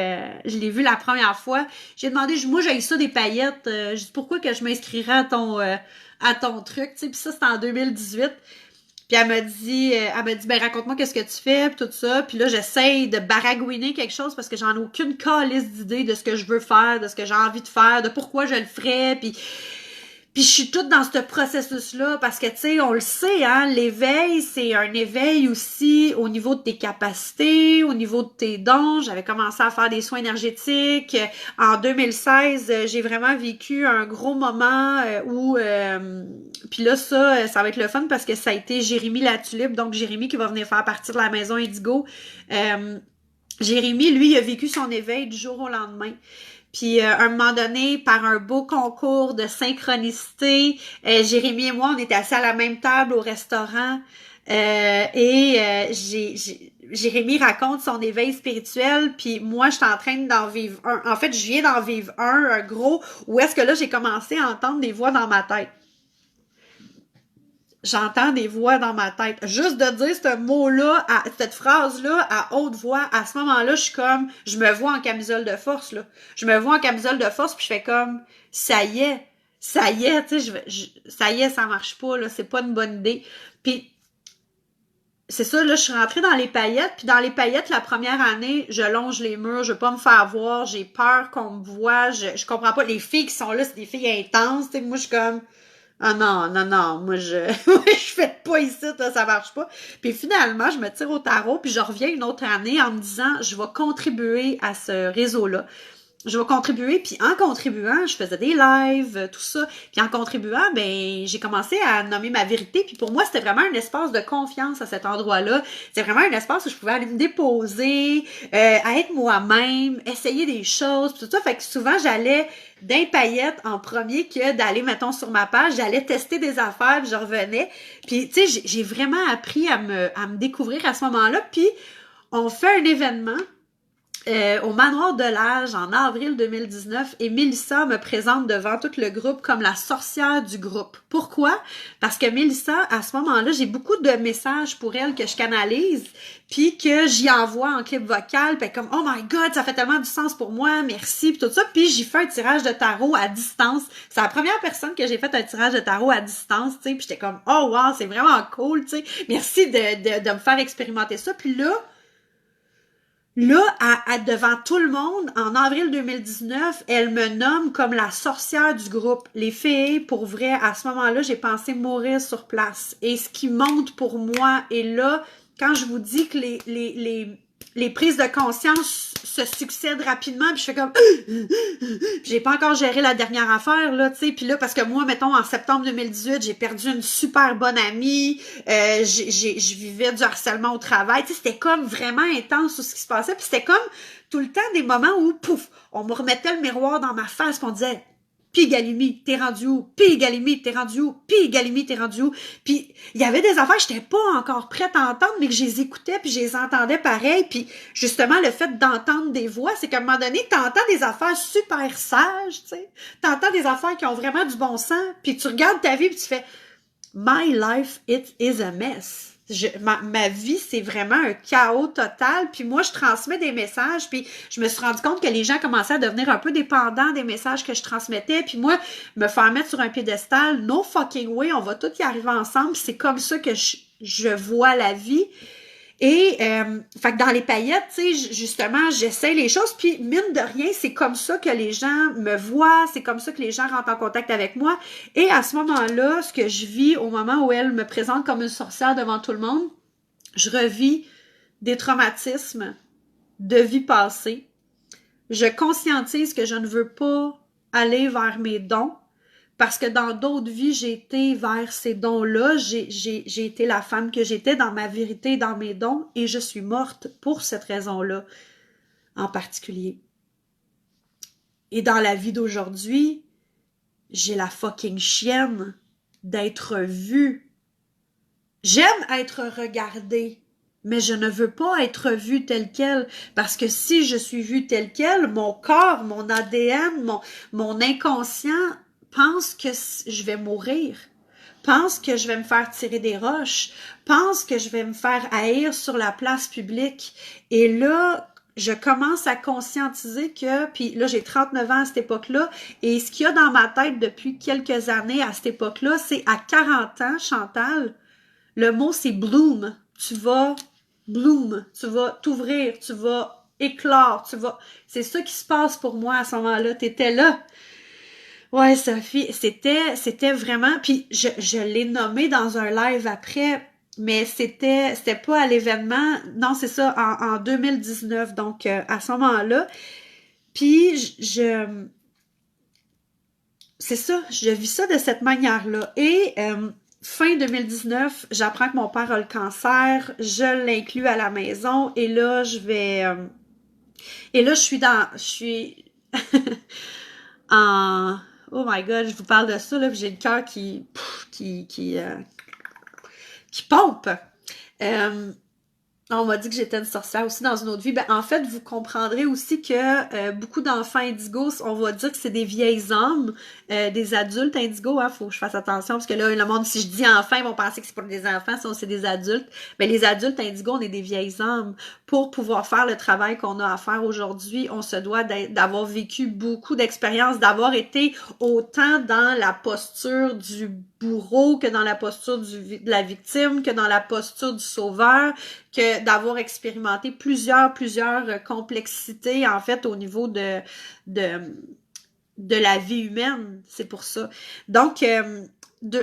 la première fois, j'ai demandé, moi, j'ai ça des paillettes. Je dis pourquoi que je m'inscrirais à ton truc, tu sais. Puis ça, c'était en 2018. Puis elle m'a dit, ben raconte-moi qu'est-ce que tu fais, puis tout ça. Puis là, j'essaye de baragouiner quelque chose parce que j'en ai aucune calice d'idée de ce que je veux faire, de ce que j'ai envie de faire, de pourquoi je le ferais. Puis je suis toute dans ce processus-là parce que, tu sais, on le sait, hein, l'éveil, c'est un éveil aussi au niveau de tes capacités, au niveau de tes dons. J'avais commencé à faire des soins énergétiques. En 2016, j'ai vraiment vécu un gros moment où... puis là, ça va être le fun parce que ça a été Jérémy Latulippe, donc Jérémy qui va venir faire partie de la maison Indigo. Jérémy, lui, il a vécu son éveil du jour au lendemain. Puis à un moment donné, par un beau concours de synchronicité, Jérémy et moi, on était assis à la même table au restaurant Jérémy raconte son éveil spirituel, puis moi, je suis en train d'en vivre un. En fait, je viens d'en vivre un gros, où est-ce que là, j'ai commencé à entendre des voix dans ma tête. J'entends des voix dans ma tête. Juste de dire ce mot-là, cette phrase-là, à haute voix, à ce moment-là, je me vois en camisole de force, là. Je me vois en camisole de force, puis je fais comme, ça y est, tu sais, ça y est, ça marche pas, là, c'est pas une bonne idée. Puis, c'est ça, là, je suis rentrée dans les paillettes, puis dans les paillettes, la première année, je longe les murs, je veux pas me faire voir, j'ai peur qu'on me voit, je comprends pas. Les filles qui sont là, c'est des filles intenses, tu sais, moi, je suis comme... Ah non, moi je fais pas ici, ça marche pas. Puis finalement, je me tire au tarot, puis je reviens une autre année en me disant, je vais contribuer à ce réseau-là. Je vais contribuer, puis en contribuant, je faisais des lives, tout ça. Puis en contribuant, ben j'ai commencé à nommer ma vérité. Puis pour moi, c'était vraiment un espace de confiance à cet endroit-là. C'était vraiment un espace où je pouvais aller me déposer, à être moi-même, essayer des choses, puis tout ça. Fait que souvent, j'allais d'un paillette en premier que d'aller, mettons, sur ma page. J'allais tester des affaires, puis je revenais. Puis, tu sais, j'ai vraiment appris à me découvrir à ce moment-là. Puis, on fait un événement au Manoir de l'Âge en avril 2019 et Mélissa me présente devant tout le groupe comme la sorcière du groupe. Pourquoi? Parce que Mélissa, à ce moment-là, j'ai beaucoup de messages pour elle que je canalise puis que j'y envoie en clip vocal, puis comme « Oh my God, ça fait tellement du sens pour moi, merci », puis tout ça. Puis j'y fais un tirage de tarot à distance. C'est la première personne que j'ai fait un tirage de tarot à distance, tu sais, puis j'étais comme « Oh wow, c'est vraiment cool, tu sais, merci de me faire expérimenter ça ». Puis là, devant tout le monde, en avril 2019, elle me nomme comme la sorcière du groupe. Les filles, pour vrai, à ce moment-là, j'ai pensé mourir sur place. Et ce qui monte pour moi, et là, quand je vous dis que les prises de conscience se succèdent rapidement, puis je fais comme j'ai pas encore géré la dernière affaire, là, tu sais, puis là, parce que moi, mettons, en septembre 2018, j'ai perdu une super bonne amie, je vivais du harcèlement au travail, tu sais, c'était comme vraiment intense tout ce qui se passait, puis c'était comme tout le temps des moments où, pouf, on me remettait le miroir dans ma face, puis on disait Puis Galimi, t'es rendu où? Puis Galimi, t'es rendu où? Puis Galimi, t'es rendu où? Puis il y avait des affaires que j'étais pas encore prête à entendre, mais que je les écoutais puis je les entendais pareil. Puis justement, le fait d'entendre des voix, c'est qu'à un moment donné, t'entends des affaires super sages, tu sais. T'entends des affaires qui ont vraiment du bon sens, puis tu regardes ta vie puis tu fais « My life, it is a mess ». Ma vie, c'est vraiment un chaos total. Puis moi, je transmets des messages. Puis je me suis rendu compte que les gens commençaient à devenir un peu dépendants des messages que je transmettais. Puis moi, me faire mettre sur un piédestal, no fucking way, on va tous y arriver ensemble. C'est comme ça que je vois la vie. Et, fait que dans les paillettes, tu sais, justement, j'essaie les choses, puis mine de rien, c'est comme ça que les gens me voient, c'est comme ça que les gens rentrent en contact avec moi. Et à ce moment-là, ce que je vis au moment où elle me présente comme une sorcière devant tout le monde, je revis des traumatismes de vie passée. Je conscientise que je ne veux pas aller vers mes dons, parce que dans d'autres vies, j'ai été vers ces dons-là. J'ai été la femme que j'étais dans ma vérité, dans mes dons, et je suis morte pour cette raison-là en particulier. Et dans la vie d'aujourd'hui, j'ai la fucking chienne d'être vue. J'aime être regardée, mais je ne veux pas être vue telle quelle, parce que si je suis vue telle quelle, mon corps, mon ADN, mon inconscient pense que je vais mourir, pense que je vais me faire tirer des roches, pense que je vais me faire haïr sur la place publique. Et là, je commence à conscientiser que, puis là, j'ai 39 ans à cette époque-là, et ce qu'il y a dans ma tête depuis quelques années à cette époque-là, c'est à 40 ans, Chantal, le mot c'est bloom. Tu vas bloom, tu vas t'ouvrir, tu vas éclore, c'est ça qui se passe pour moi à ce moment-là. T'étais là. Ouais, Sophie, c'était vraiment, puis je l'ai nommé dans un live après, mais c'était pas à l'événement, non, c'est ça, en 2019, donc à ce moment-là, puis c'est ça, je vis ça de cette manière-là, et fin 2019, j'apprends que mon père a le cancer, je l'inclus à la maison, et là, je suis en... Oh my God, je vous parle de ça, là, puis j'ai le cœur qui pompe. On m'a dit que j'étais une sorcière aussi dans une autre vie. Ben, en fait, vous comprendrez aussi que beaucoup d'enfants indigos, on va dire que c'est des vieilles âmes, des adultes indigos, hein, faut que je fasse attention, parce que là, le monde, si je dis enfants, ils vont penser que c'est pour des enfants, sinon c'est des adultes. Mais les adultes indigos, on est des vieilles âmes. Pour pouvoir faire le travail qu'on a à faire aujourd'hui, on se doit d'avoir vécu beaucoup d'expériences, d'avoir été autant dans la posture du bourreau que dans la posture de la victime, que dans la posture du sauveur, que d'avoir expérimenté plusieurs complexités, en fait, au niveau de la vie humaine. C'est pour ça. Donc,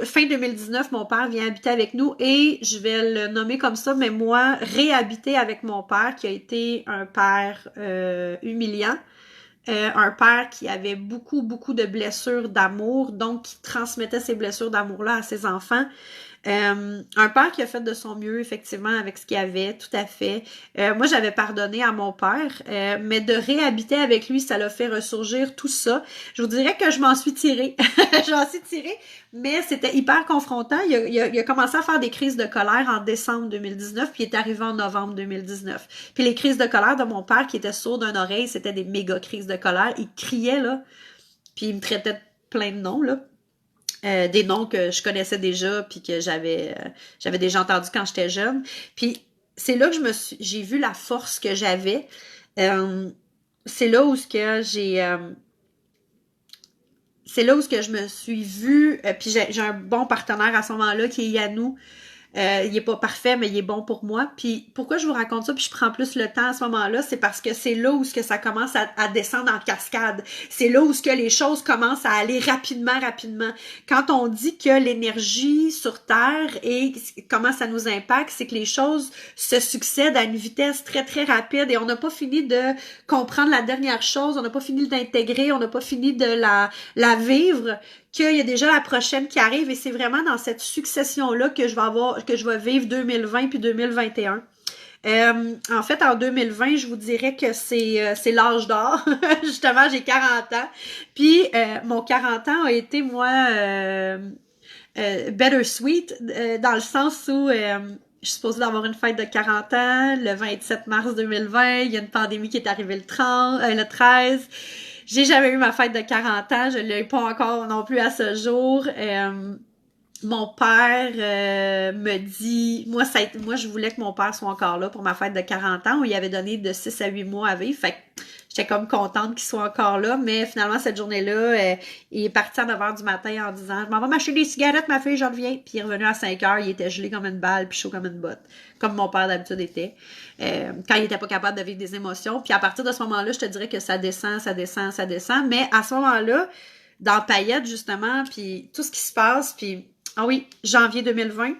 fin 2019, mon père vient habiter avec nous et je vais le nommer comme ça, mais moi, réhabiter avec mon père, qui a été un père humiliant. Un père qui avait beaucoup de blessures d'amour, donc qui transmettait ces blessures d'amour-là à ses enfants. Un père qui a fait de son mieux, effectivement, avec ce qu'il avait, tout à fait. Moi, j'avais pardonné à mon père, mais de réhabiter avec lui, ça l'a fait ressurgir tout ça. Je vous dirais que je m'en suis tirée. Je m'en suis tirée, mais c'était hyper confrontant. Il a commencé à faire des crises de colère en décembre 2019, puis il est arrivé en novembre 2019. Puis les crises de colère de mon père, qui était sourd d'une oreille, c'était des méga crises de colère. Il criait, là, puis il me traitait de plein de noms, là. Des noms que je connaissais déjà puis que j'avais déjà entendu quand j'étais jeune. Puis c'est là que j'ai vu la force que j'avais. C'est là où je me suis vue, puis j'ai un bon partenaire à ce moment-là qui est Yannou. Il est pas parfait, mais il est bon pour moi. Puis pourquoi je vous raconte ça, puis je prends plus le temps à ce moment-là, c'est parce que c'est là où ce que ça commence à descendre en cascade. C'est là où ce que les choses commencent à aller rapidement. Quand on dit que l'énergie sur Terre et comment ça nous impacte, c'est que les choses se succèdent à une vitesse très rapide et on n'a pas fini de comprendre la dernière chose, on n'a pas fini d'intégrer, on n'a pas fini de la vivre, qu'il y a déjà la prochaine qui arrive et c'est vraiment dans cette succession-là que je vais vivre 2020 puis 2021. En fait, en 2020, je vous dirais que c'est l'âge d'or. Justement, j'ai 40 ans. Puis, mon 40 ans a été, moi, bittersweet, dans le sens où je suis supposée d'avoir une fête de 40 ans, le 27 mars 2020, il y a une pandémie qui est arrivée le 13. J'ai jamais eu ma fête de 40 ans, je l'ai pas encore non plus à ce jour. mon père me dit, moi je voulais que mon père soit encore là pour ma fête de 40 ans où il avait donné de 6 à 8 mois à vivre, fait que j'étais comme contente qu'il soit encore là, mais finalement cette journée-là, il est parti à 9h du matin en disant, je m'en vais m'acheter des cigarettes ma fille, je reviens, puis il est revenu à 5h, il était gelé comme une balle puis chaud comme une botte, comme mon père d'habitude était, quand il était pas capable de vivre des émotions, puis à partir de ce moment-là, je te dirais que ça descend, mais à ce moment-là, dans Paillettes, justement, puis tout ce qui se passe, puis ah oui, janvier 2020,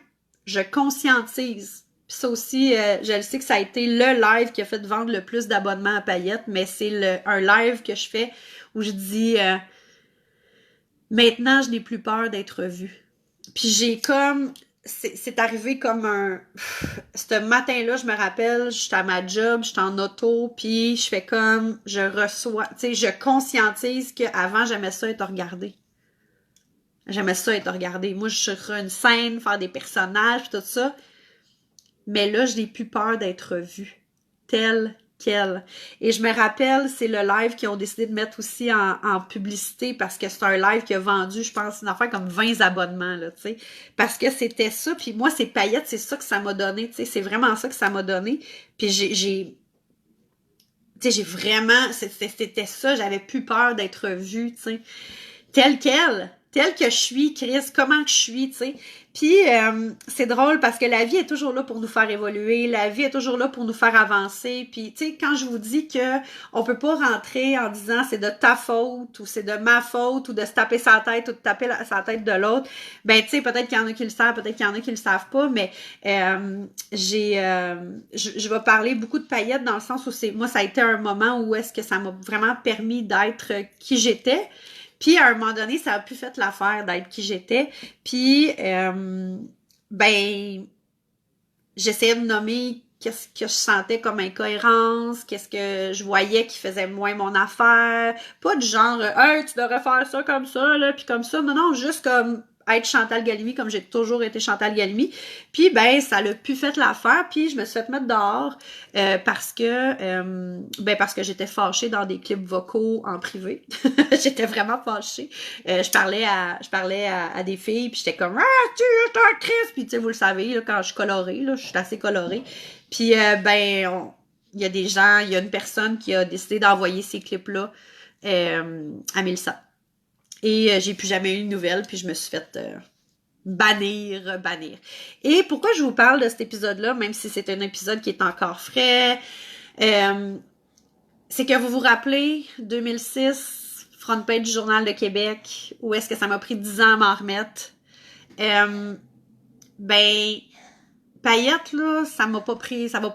je conscientise. Puis ça aussi, je le sais que ça a été le live qui a fait vendre le plus d'abonnements à Paillettes, mais c'est un live que je fais où je dis maintenant, je n'ai plus peur d'être vue. Puis j'ai comme... C'est arrivé comme un... Ce matin-là, je me rappelle, j'étais à ma job, j'étais en auto, puis je fais comme... Je reçois... Tu sais, je conscientise qu'avant, j'aimais ça être regardée. J'aimais ça être regardée. Moi, je suis sur une scène, faire des personnages, tout ça. Mais là, je n'ai plus peur d'être vue. Telle quelle. Et je me rappelle, c'est le live qu'ils ont décidé de mettre aussi en publicité parce que c'est un live qui a vendu, je pense, une affaire comme 20 abonnements, là, tu sais. Parce que c'était ça. Puis moi, ces paillettes, c'est ça que ça m'a donné, tu sais. C'est vraiment ça que ça m'a donné. Puis tu sais, j'ai vraiment, c'était ça. J'avais plus peur d'être vue, tu sais. Telle que je suis, Chris, comment que je suis, tu sais. Puis, c'est drôle parce que la vie est toujours là pour nous faire évoluer, la vie est toujours là pour nous faire avancer. Puis, tu sais, quand je vous dis que on peut pas rentrer en disant c'est de ta faute ou c'est de ma faute ou de se taper sa tête ou de taper sa tête de l'autre, ben, tu sais, peut-être qu'il y en a qui le savent, peut-être qu'il y en a qui le savent pas, mais je vais parler beaucoup de paillettes dans le sens où moi, ça a été un moment où est-ce que ça m'a vraiment permis d'être qui j'étais. Puis, à un moment donné, ça a pu faire l'affaire d'être qui j'étais. Puis, ben, j'essayais de nommer qu'est-ce que je sentais comme incohérence, qu'est-ce que je voyais qui faisait moins mon affaire. Pas du genre, hey, tu devrais faire ça comme ça, là, puis comme ça. Non, non, juste comme être Chantal Galimi, comme j'ai toujours été Chantal Galimi. Puis, ben, ça l'a pu fait l'affaire, puis je me suis fait mettre dehors parce que j'étais fâchée dans des clips vocaux en privé. J'étais vraiment fâchée. Je parlais à des filles, puis j'étais comme « Ah, tu es un Christ! » Puis, tu sais, vous le savez, là, quand je suis colorée, là, je suis assez colorée. Puis, il y a des gens, il y a une personne qui a décidé d'envoyer ces clips-là à Mélissa. Et j'ai plus jamais eu de nouvelles, puis je me suis fait bannir. Et pourquoi je vous parle de cet épisode-là, même si c'est un épisode qui est encore frais, c'est que vous vous rappelez, 2006, front page du Journal de Québec, où est-ce que ça m'a pris 10 ans à m'en remettre? Paillettes, là, ça va pas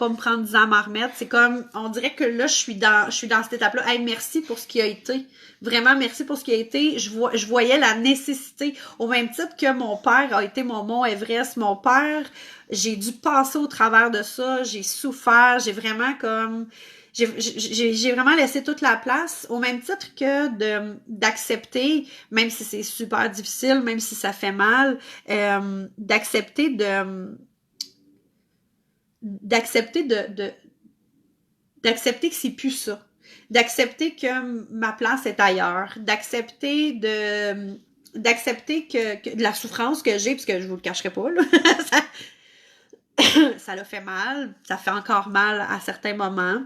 me prendre 10 ans à m'en remettre. C'est comme, on dirait que là, je suis dans cette étape-là. Hey, merci pour ce qui a été. Vraiment, merci pour ce qui a été. Je voyais la nécessité. Au même titre que mon père a été mon mont Everest. Mon père, j'ai dû passer au travers de ça. J'ai souffert. J'ai vraiment comme, j'ai vraiment laissé toute la place. Au même titre que d'accepter, même si c'est super difficile, même si ça fait mal, d'accepter que c'est plus ça. D'accepter que ma place est ailleurs. D'accepter que de la souffrance que j'ai, parce que je vous le cacherai pas, là. Ça l'a fait mal. Ça fait encore mal à certains moments.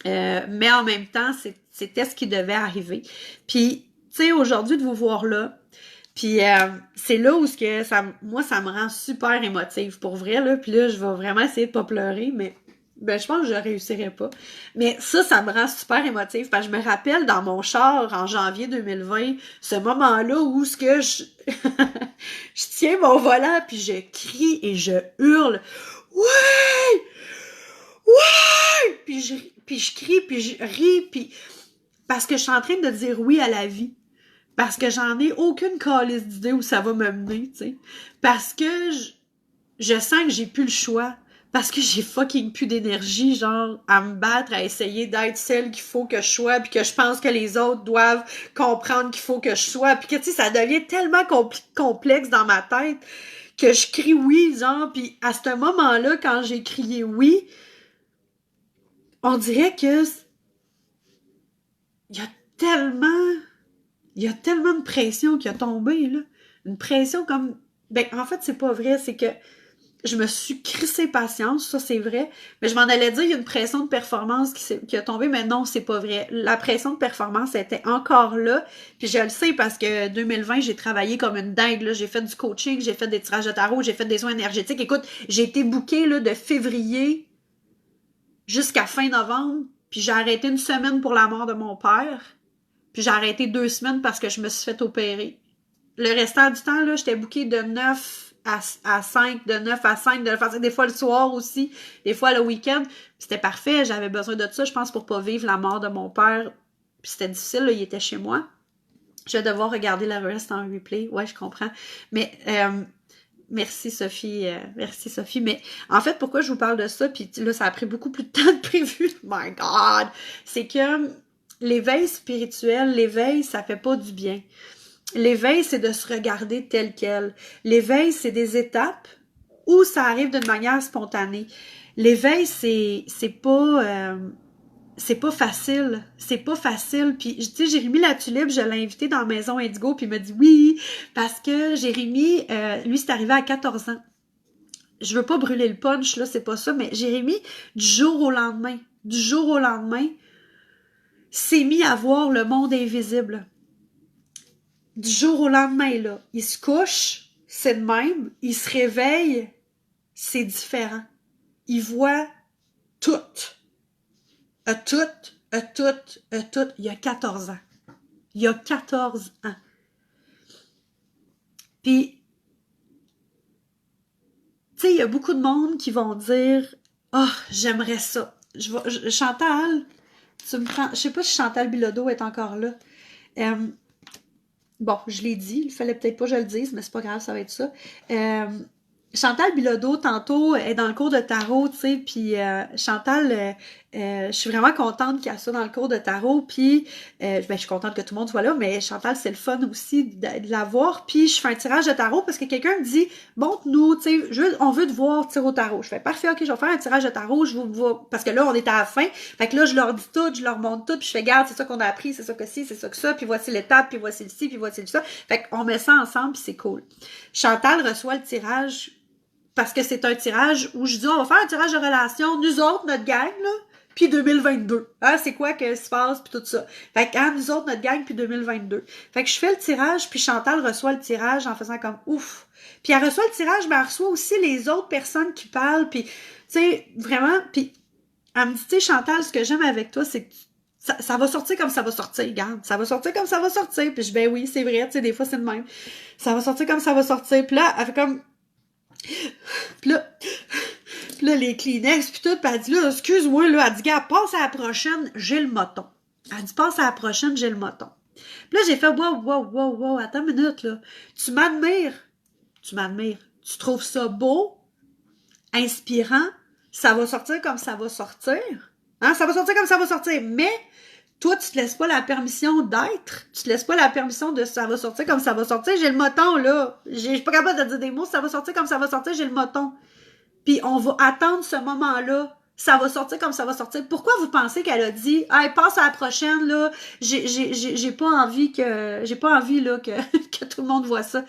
Mais en même temps, c'était ce qui devait arriver. Puis, tu sais, aujourd'hui, de vous voir là, puis c'est là où moi, ça me rend super émotive, pour vrai, là. Puis là, je vais vraiment essayer de pas pleurer, mais je pense que je réussirai pas. Mais ça me rend super émotive, parce que je me rappelle dans mon char, en janvier 2020, ce moment-là où je tiens mon volant, puis je crie et je hurle « Ouais! Ouais! » Puis je crie, puis je ris, puis parce que je suis en train de dire oui à la vie. Parce que j'en ai aucune calisse d'idée où ça va me mener, tu sais. Parce que je sens que j'ai plus le choix. Parce que j'ai fucking plus d'énergie, genre, à me battre, à essayer d'être celle qu'il faut que je sois, puis que je pense que les autres doivent comprendre qu'il faut que je sois, puis que, tu sais, ça devient tellement complexe dans ma tête que je crie oui, genre, puis à ce moment-là, quand j'ai crié oui, on dirait que il y a tellement de pression qui a tombé, là. Une pression comme Ben, en fait, c'est pas vrai, c'est que je me suis crissé patience, ça c'est vrai, mais je m'en allais dire, il y a une pression de performance qui a tombé, mais non, c'est pas vrai. La pression de performance était encore là, puis je le sais parce que 2020, j'ai travaillé comme une dingue, là. J'ai fait du coaching, j'ai fait des tirages de tarot, j'ai fait des soins énergétiques. Écoute, j'ai été bookée là, de février jusqu'à fin novembre, puis j'ai arrêté une semaine pour la mort de mon père, puis j'ai arrêté 2 semaines parce que je me suis fait opérer. Le restant du temps, là, j'étais bookée de 9 à 5, de 9 à 5, de 9 à 5, des fois le soir aussi, des fois le week-end. C'était parfait, j'avais besoin de ça, je pense, pour pas vivre la mort de mon père. Puis c'était difficile, là, il était chez moi. Je vais devoir regarder la reste en replay. Ouais, je comprends. Mais merci Sophie, merci Sophie. Mais en fait, pourquoi je vous parle de ça, puis là, ça a pris beaucoup plus de temps que prévu. My God! C'est que l'éveil spirituel, l'éveil, ça fait pas du bien. L'éveil, c'est de se regarder tel quel. L'éveil, c'est des étapes où ça arrive d'une manière spontanée. L'éveil, c'est pas facile. C'est pas facile. Puis, tu sais, Jérémy Latulippe, je l'ai invité dans la Maison Indigo, puis il m'a dit oui, parce que Jérémy, lui, c'est arrivé à 14 ans. Je veux pas brûler le punch, là, c'est pas ça, mais Jérémy, du jour au lendemain, s'est mis à voir le monde invisible. Du jour au lendemain, là, il se couche, c'est de même, il se réveille, c'est différent. Il voit tout, tout, tout. Il y a 14 ans. Il y a 14 ans. Puis, tu sais, il y a beaucoup de monde qui vont dire « Ah, oh, j'aimerais ça. » Chantal, tu me prends... Je sais pas si Chantal Bilodeau est encore là. Bon, je l'ai dit, il fallait peut-être pas que je le dise, mais c'est pas grave, ça va être ça. Chantal Bilodeau, tantôt, est dans le cours de tarot, tu sais, puis Chantal, je suis vraiment contente qu'il y a ça dans le cours de tarot, puis ben, je suis contente que tout le monde soit là, mais Chantal, c'est le fun aussi de la voir, puis je fais un tirage de tarot parce que quelqu'un me dit, montre-nous, tu sais, on veut te voir tirer au tarot. Je fais, parfait, ok, je vais faire un tirage de tarot, je vous vois, parce que là, on est à la fin, fait que là, je leur dis tout, je leur montre tout, puis je fais, garde, c'est ça qu'on a appris, c'est ça que ci, c'est ça que ça, puis voici l'étape, puis voici le ci, puis voici le ça. Fait qu'on met ça ensemble, puis c'est cool. Chantal reçoit le tirage parce que c'est un tirage où je dis, on va faire un tirage de relation, nous autres, notre gang, là, puis 2022. Hein, c'est quoi que se passe, puis tout ça. Fait que, hein, nous autres, notre gang, puis 2022. Fait que je fais le tirage, puis Chantal reçoit le tirage en faisant comme, ouf. Puis elle reçoit le tirage, mais elle reçoit aussi les autres personnes qui parlent, puis, tu sais, vraiment, puis elle me dit, tu sais, Chantal, ce que j'aime avec toi, c'est que ça va sortir comme ça va sortir, regarde. Ça va sortir comme ça va sortir. Puis je dis, ben oui, c'est vrai, tu sais, des fois, c'est le même. Ça va sortir comme ça va sortir. Puis là, elle fait comme... Puis là, les Kleenex, puis tout, puis elle dit, là, excuse-moi, là, elle dit, gars, passe à la prochaine, j'ai le moton. Elle dit, passe à la prochaine, j'ai le moton. Puis là, j'ai fait, wow, attends une minute, là. Tu m'admires. Tu trouves ça beau, inspirant, ça va sortir comme ça va sortir. Hein? Ça va sortir comme ça va sortir, mais toi, tu te laisses pas la permission d'être. Tu te laisses pas la permission de ça va sortir comme ça va sortir. J'ai le moton, là. Je suis pas capable de dire des mots. Ça va sortir comme ça va sortir. J'ai le moton. Puis on va attendre ce moment-là. Ça va sortir comme ça va sortir. Pourquoi vous pensez qu'elle a dit, hey, passe à la prochaine, là. J'ai pas envie là, que, que tout le monde voit ça.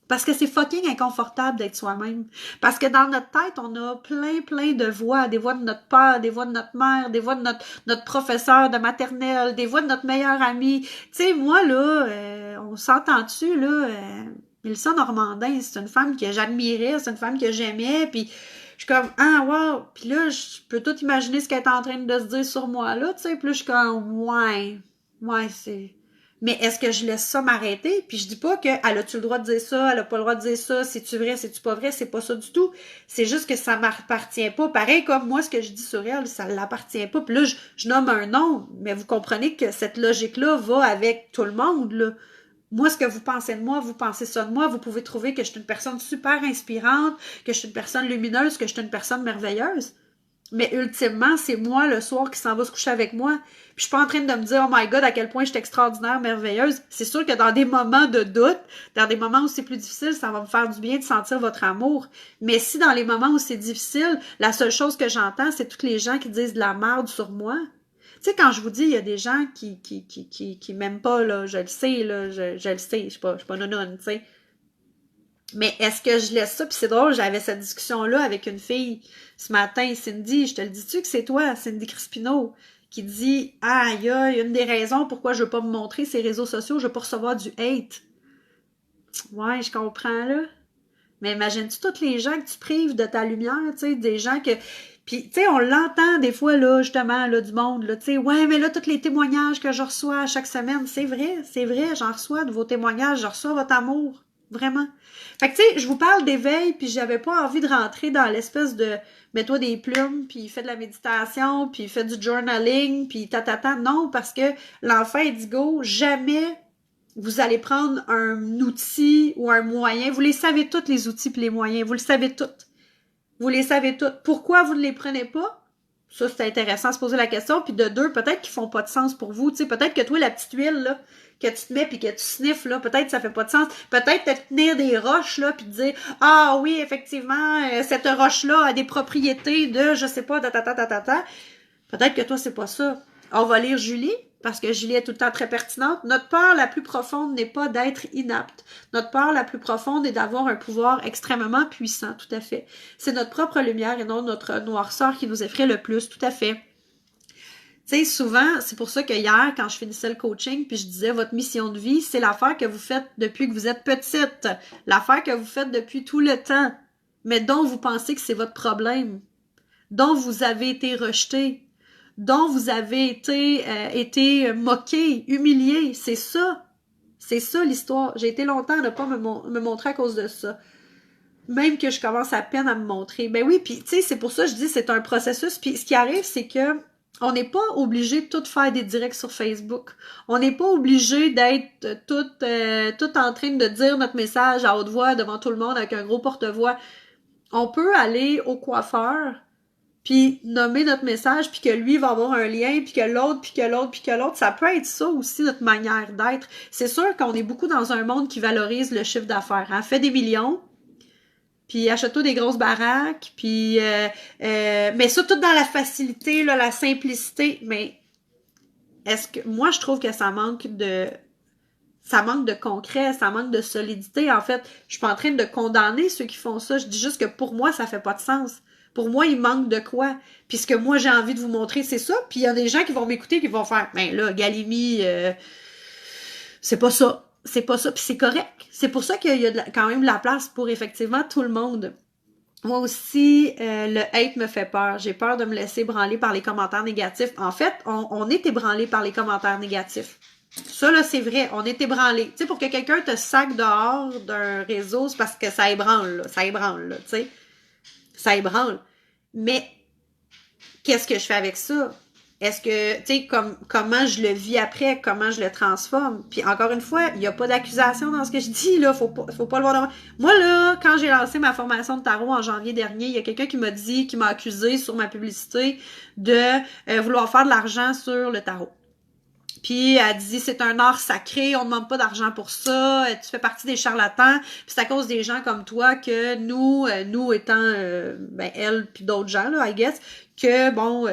Parce que c'est fucking inconfortable d'être soi-même. Parce que dans notre tête, on a plein de voix. Des voix de notre père, des voix de notre mère, des voix de notre professeur de maternelle, des voix de notre meilleur ami. Tu sais, moi, là, on s'entend dessus, là, Mélissa Normandin, c'est une femme que j'admirais, c'est une femme que j'aimais, puis je suis comme, ah, wow. Puis là, je peux tout imaginer ce qu'elle est en train de se dire sur moi, là, tu sais. Puis là, je suis comme, ouais, c'est... Mais est-ce que je laisse ça m'arrêter? Puis je dis pas que elle a-tu le droit de dire ça, elle a pas le droit de dire ça, c'est-tu vrai, c'est-tu pas vrai, c'est pas ça du tout. C'est juste que ça m'appartient pas. Pareil comme moi, ce que je dis sur elle, ça l'appartient pas. Puis là, je nomme un nom, mais vous comprenez que cette logique-là va avec tout le monde, là. Moi, ce que vous pensez de moi, vous pensez ça de moi, vous pouvez trouver que je suis une personne super inspirante, que je suis une personne lumineuse, que je suis une personne merveilleuse. Mais ultimement, c'est moi le soir qui s'en va se coucher avec moi. Puis je suis pas en train de me dire, oh my God, à quel point je suis extraordinaire, merveilleuse. C'est sûr que dans des moments de doute, dans des moments où c'est plus difficile, ça va me faire du bien de sentir votre amour. Mais si dans les moments où c'est difficile, la seule chose que j'entends, c'est toutes les gens qui disent de la merde sur moi. Tu sais, quand je vous dis, il y a des gens qui m'aiment pas, là, je le sais, là, je le sais, je suis pas nonone, tu sais. Mais est-ce que je laisse ça? Puis c'est drôle, j'avais cette discussion-là avec une fille ce matin, Cindy, je te le dis-tu que c'est toi, Cindy Crispino, qui dit « Aïe, aïe, une des raisons pourquoi je veux pas me montrer ces réseaux sociaux, je veux pas recevoir du hate. » Ouais, je comprends, là. Mais imagine-tu toutes les gens que tu prives de ta lumière, tu sais, des gens que... Puis, tu sais, on l'entend des fois, là, justement, là, du monde, là, tu sais, ouais, mais là, tous les témoignages que je reçois chaque semaine, c'est vrai, j'en reçois de vos témoignages, je reçois votre amour, vraiment. Fait que, tu sais, je vous parle d'éveil, puis j'avais pas envie de rentrer dans l'espèce de mets-toi des plumes, puis fais de la méditation, puis fais du journaling, puis ta. Non, parce que l'enfant indigo, jamais vous allez prendre un outil ou un moyen. Vous les savez tous, les outils et les moyens. Vous le savez tous. Vous les savez tous. Pourquoi vous ne les prenez pas? Ça, c'est intéressant de se poser la question. Puis de deux, peut-être qu'ils font pas de sens pour vous. Tu sais, peut-être que toi, la petite huile, là, que tu te mets puis que tu sniffes, là, peut-être que ça fait pas de sens. Peut-être te tenir des roches, là, puis te dire, ah oui, effectivement, cette roche-là a des propriétés de, je sais pas, ta. Peut-être que toi, c'est pas ça. On va lire Julie, parce que Julie est tout le temps très pertinente. Notre peur la plus profonde n'est pas d'être inapte. Notre peur la plus profonde est d'avoir un pouvoir extrêmement puissant, tout à fait. C'est notre propre lumière et non notre noirceur qui nous effraie le plus, tout à fait. Tu sais, souvent, c'est pour ça que hier, quand je finissais le coaching, puis je disais, votre mission de vie, c'est l'affaire que vous faites depuis que vous êtes petite, l'affaire que vous faites depuis tout le temps, mais dont vous pensez que c'est votre problème, dont vous avez été rejeté, dont vous avez été moqué, humilié. C'est ça. C'est ça l'histoire. J'ai été longtemps à ne pas me montrer à cause de ça. Même que je commence à peine à me montrer. Ben oui, puis tu sais, c'est pour ça que je dis c'est un processus. Puis ce qui arrive, c'est que on n'est pas obligé de tout faire des directs sur Facebook. On n'est pas obligé d'être tout en train de dire notre message à haute voix devant tout le monde avec un gros porte-voix. On peut aller au coiffeur, puis nommer notre message, puis que lui va avoir un lien, puis que l'autre, puis que l'autre, puis que l'autre. Ça peut être ça aussi, notre manière d'être. C'est sûr qu'on est beaucoup dans un monde qui valorise le chiffre d'affaires. Hein? Fais des millions, puis achète-toi des grosses baraques, puis mais ça tout dans la facilité, là, la simplicité. Mais est-ce que moi je trouve que ça manque de concret, ça manque de solidité. En fait, je suis pas en train de condamner ceux qui font ça. Je dis juste que pour moi, ça fait pas de sens. Pour moi, il manque de quoi. Puis ce que moi, j'ai envie de vous montrer, c'est ça. Puis il y a des gens qui vont m'écouter, qui vont faire, ben là, Galimi, c'est pas ça. C'est pas ça. Puis c'est correct. C'est pour ça qu'il y a quand même de la place pour effectivement tout le monde. Moi aussi, le hate me fait peur. J'ai peur de me laisser branler par les commentaires négatifs. En fait, on est ébranlé par les commentaires négatifs. Ça, là, c'est vrai. On est ébranlé. Tu sais, pour que quelqu'un te sac dehors d'un réseau, c'est parce que ça ébranle, là. Ça ébranle, là, tu sais. Ça ébranle. Mais, qu'est-ce que je fais avec ça? Est-ce que, tu sais, comment je le vis après, comment je le transforme? Puis encore une fois, il n'y a pas d'accusation dans ce que je dis, là. Faut pas le voir devant. Moi, là, quand j'ai lancé ma formation de tarot en janvier dernier, il y a quelqu'un qui m'a accusé sur ma publicité de vouloir faire de l'argent sur le tarot. Puis elle dit c'est un art sacré, on ne demande pas d'argent pour ça, tu fais partie des charlatans, puis c'est à cause des gens comme toi que nous étant ben elle puis d'autres gens là, I guess, que bon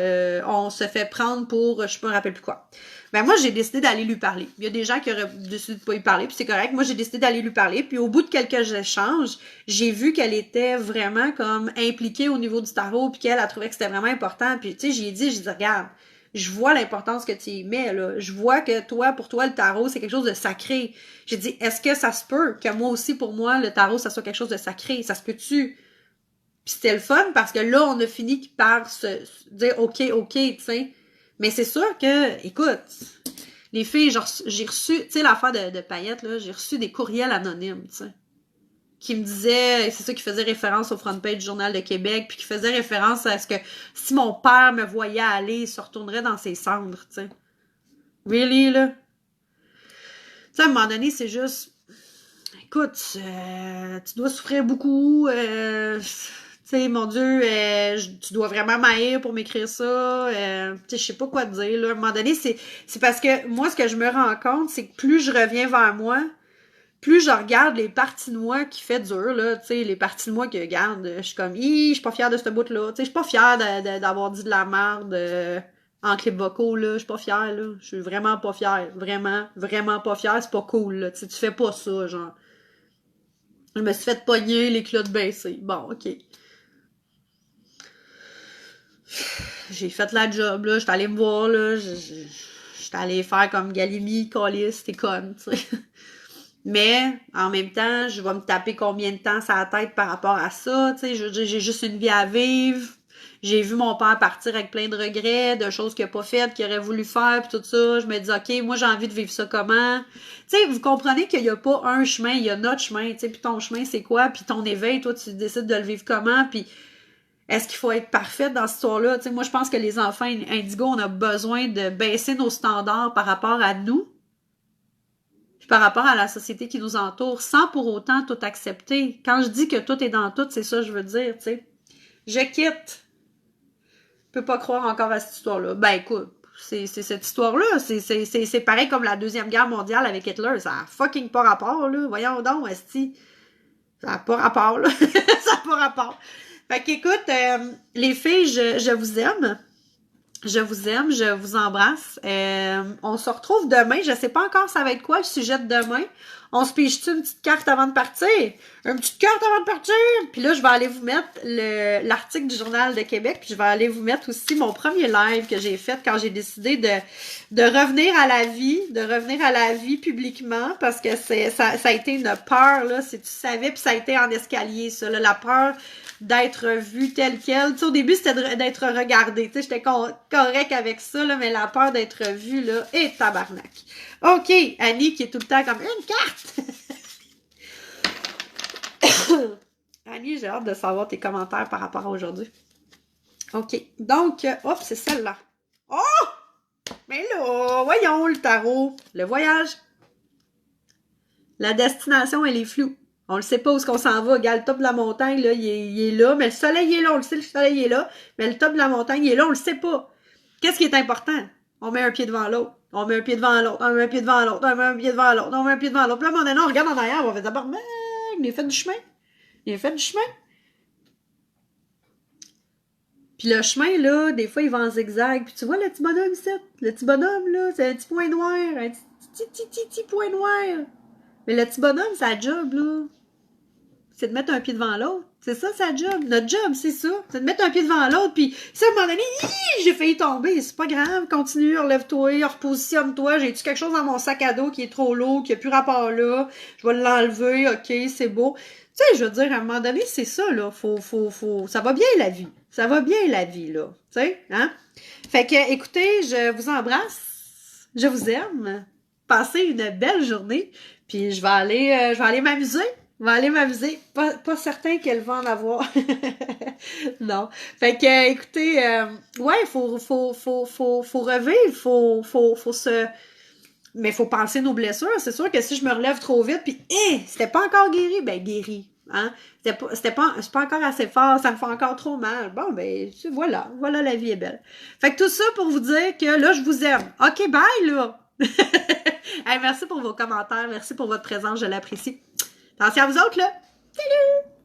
on se fait prendre pour je me rappelle plus quoi. Ben moi j'ai décidé d'aller lui parler. Il y a des gens qui auraient décidé de pas lui parler, puis c'est correct. Moi j'ai décidé d'aller lui parler, puis au bout de quelques échanges, j'ai vu qu'elle était vraiment comme impliquée au niveau du tarot, puis qu'elle a trouvé que c'était vraiment important, puis tu sais j'ai dit regarde, je vois l'importance que tu y mets, là. Je vois que pour toi, le tarot, c'est quelque chose de sacré. J'ai dit, est-ce que ça se peut que moi aussi, pour moi, le tarot, ça soit quelque chose de sacré? Ça se peut-tu? Puis c'était le fun parce que là, on a fini par se dire, OK, tu sais. Mais c'est sûr que, écoute, les filles, genre, j'ai reçu, tu sais, l'affaire de paillettes, là, j'ai reçu des courriels anonymes, tu sais, qui me disait, c'est ça qui faisait référence au front page du Journal de Québec, puis qui faisait référence à ce que si mon père me voyait aller, il se retournerait dans ses cendres, tu sais. Really, là? Tu sais, à un moment donné, c'est juste, écoute, tu dois souffrir beaucoup, tu sais, mon Dieu, tu dois vraiment m'haïr pour m'écrire ça, tu sais, je sais pas quoi te dire, là. À un moment donné, c'est parce que moi, ce que je me rends compte, c'est que plus je reviens vers moi, plus je regarde les parties de moi qui fait dur, là, tu sais, les parties de moi qui regardent, je suis comme, je suis pas fière de ce bout-là, tu sais, je suis pas fière d'avoir dit de la merde en clip vocaux, là, je suis pas fière, là, je suis vraiment pas fière, vraiment, vraiment pas fière, c'est pas cool, là, tu sais, tu fais pas ça, genre. Je me suis fait pogner, les culottes baissées. Bon, OK. J'ai fait la job, là. J'étais allée me voir, là. J'étais allée faire comme Galimi, Callis, t'es conne, tu sais. Mais, en même temps, je vais me taper combien de temps ça la tête par rapport à ça, tu sais. Je veux dire, j'ai juste une vie à vivre. J'ai vu mon père partir avec plein de regrets, de choses qu'il n'a pas faites, qu'il aurait voulu faire, puis tout ça. Je me dis, OK, moi, j'ai envie de vivre ça comment? Tu sais, vous comprenez qu'il n'y a pas un chemin, il y a notre chemin, tu sais, puis ton chemin, c'est quoi? Puis ton éveil, toi, tu décides de le vivre comment? Puis est-ce qu'il faut être parfaite dans cette histoire-là? Tu sais, moi, je pense que les enfants indigos, on a besoin de baisser nos standards par rapport à nous, puis par rapport à la société qui nous entoure, sans pour autant tout accepter. Quand je dis que tout est dans tout, c'est ça que je veux dire, tu sais. Je quitte. Je peux pas croire encore à cette histoire-là. Ben, écoute, c'est cette histoire-là. C'est pareil comme la Deuxième Guerre mondiale avec Hitler. Ça a fucking pas rapport, là. Voyons donc, esti. Ça a pas rapport, là. Ça a pas rapport. Fait qu'écoute, les filles, je vous aime. Je vous aime, je vous embrasse. On se retrouve demain. Je sais pas encore ça va être quoi le sujet de demain. On se pige-tu une petite carte avant de partir? Une petite carte avant de partir! Puis là, je vais aller vous mettre l'article du Journal de Québec, puis je vais aller vous mettre aussi mon premier live que j'ai fait quand j'ai décidé de revenir à la vie publiquement, parce que ça a été une peur, là, si tu savais, puis ça a été en escalier, ça, là, la peur d'être vue telle quelle. Tu sais, au début, c'était d'être regardée. Tu sais, j'étais correct avec ça, là, mais la peur d'être vue, là, et tabarnak. OK, Annie qui est tout le temps comme une carte. Annie, j'ai hâte de savoir tes commentaires par rapport à aujourd'hui. OK, donc, hop, c'est celle-là. Oh! Mais là, voyons le tarot. Le voyage. La destination, elle est floue. On ne sait pas où est-ce qu'on s'en va. Regarde, le top de la montagne, là, il est là, mais le soleil est là. On le sait, le soleil est là, mais le top de la montagne, il est là, on le sait pas. Qu'est-ce qui est important? On met un pied devant l'autre. On met un pied devant l'autre. On met un pied devant l'autre. On met un pied devant l'autre. On met un pied devant l'autre. Puis là, maintenant, on regarde en arrière. On va faire d'abord, mais il a fait du chemin. Il a fait du chemin. Puis le chemin, là, des fois, il va en zigzag. Puis tu vois le petit bonhomme ici? Le petit bonhomme, là, c'est un petit point noir. Un petit point noir. Mais le petit bonhomme, sa job, là, c'est de mettre un pied devant l'autre. C'est ça, sa job. Notre job, c'est ça. C'est de mettre un pied devant l'autre. Puis, si à un moment donné, j'ai failli tomber, c'est pas grave. Continue, relève-toi, repositionne-toi. J'ai-tu quelque chose dans mon sac à dos qui est trop lourd, qui n'a plus rapport là? Je vais l'enlever. OK, c'est beau. Tu sais, je veux dire, à un moment donné, c'est ça, là. Ça va bien, la vie. Ça va bien, la vie, là. Tu sais, hein? Fait que, écoutez, je vous embrasse. Je vous aime. Passez une belle journée. Puis, je vais aller m'amuser. Je vais aller m'amuser. Pas certain qu'elle va en avoir. Non. Fait que, écoutez, ouais, faut revivre, faut se... Mais faut penser nos blessures. C'est sûr que si je me relève trop vite, puis, c'était pas encore guéri, ben, guéri. Hein? C'est pas encore assez fort, ça me fait encore trop mal. Bon, ben, voilà, la vie est belle. Fait que tout ça pour vous dire que là, je vous aime. OK, bye, là! Hey, merci pour vos commentaires, merci pour votre présence, je l'apprécie. Attention à vous autres, là! Salut!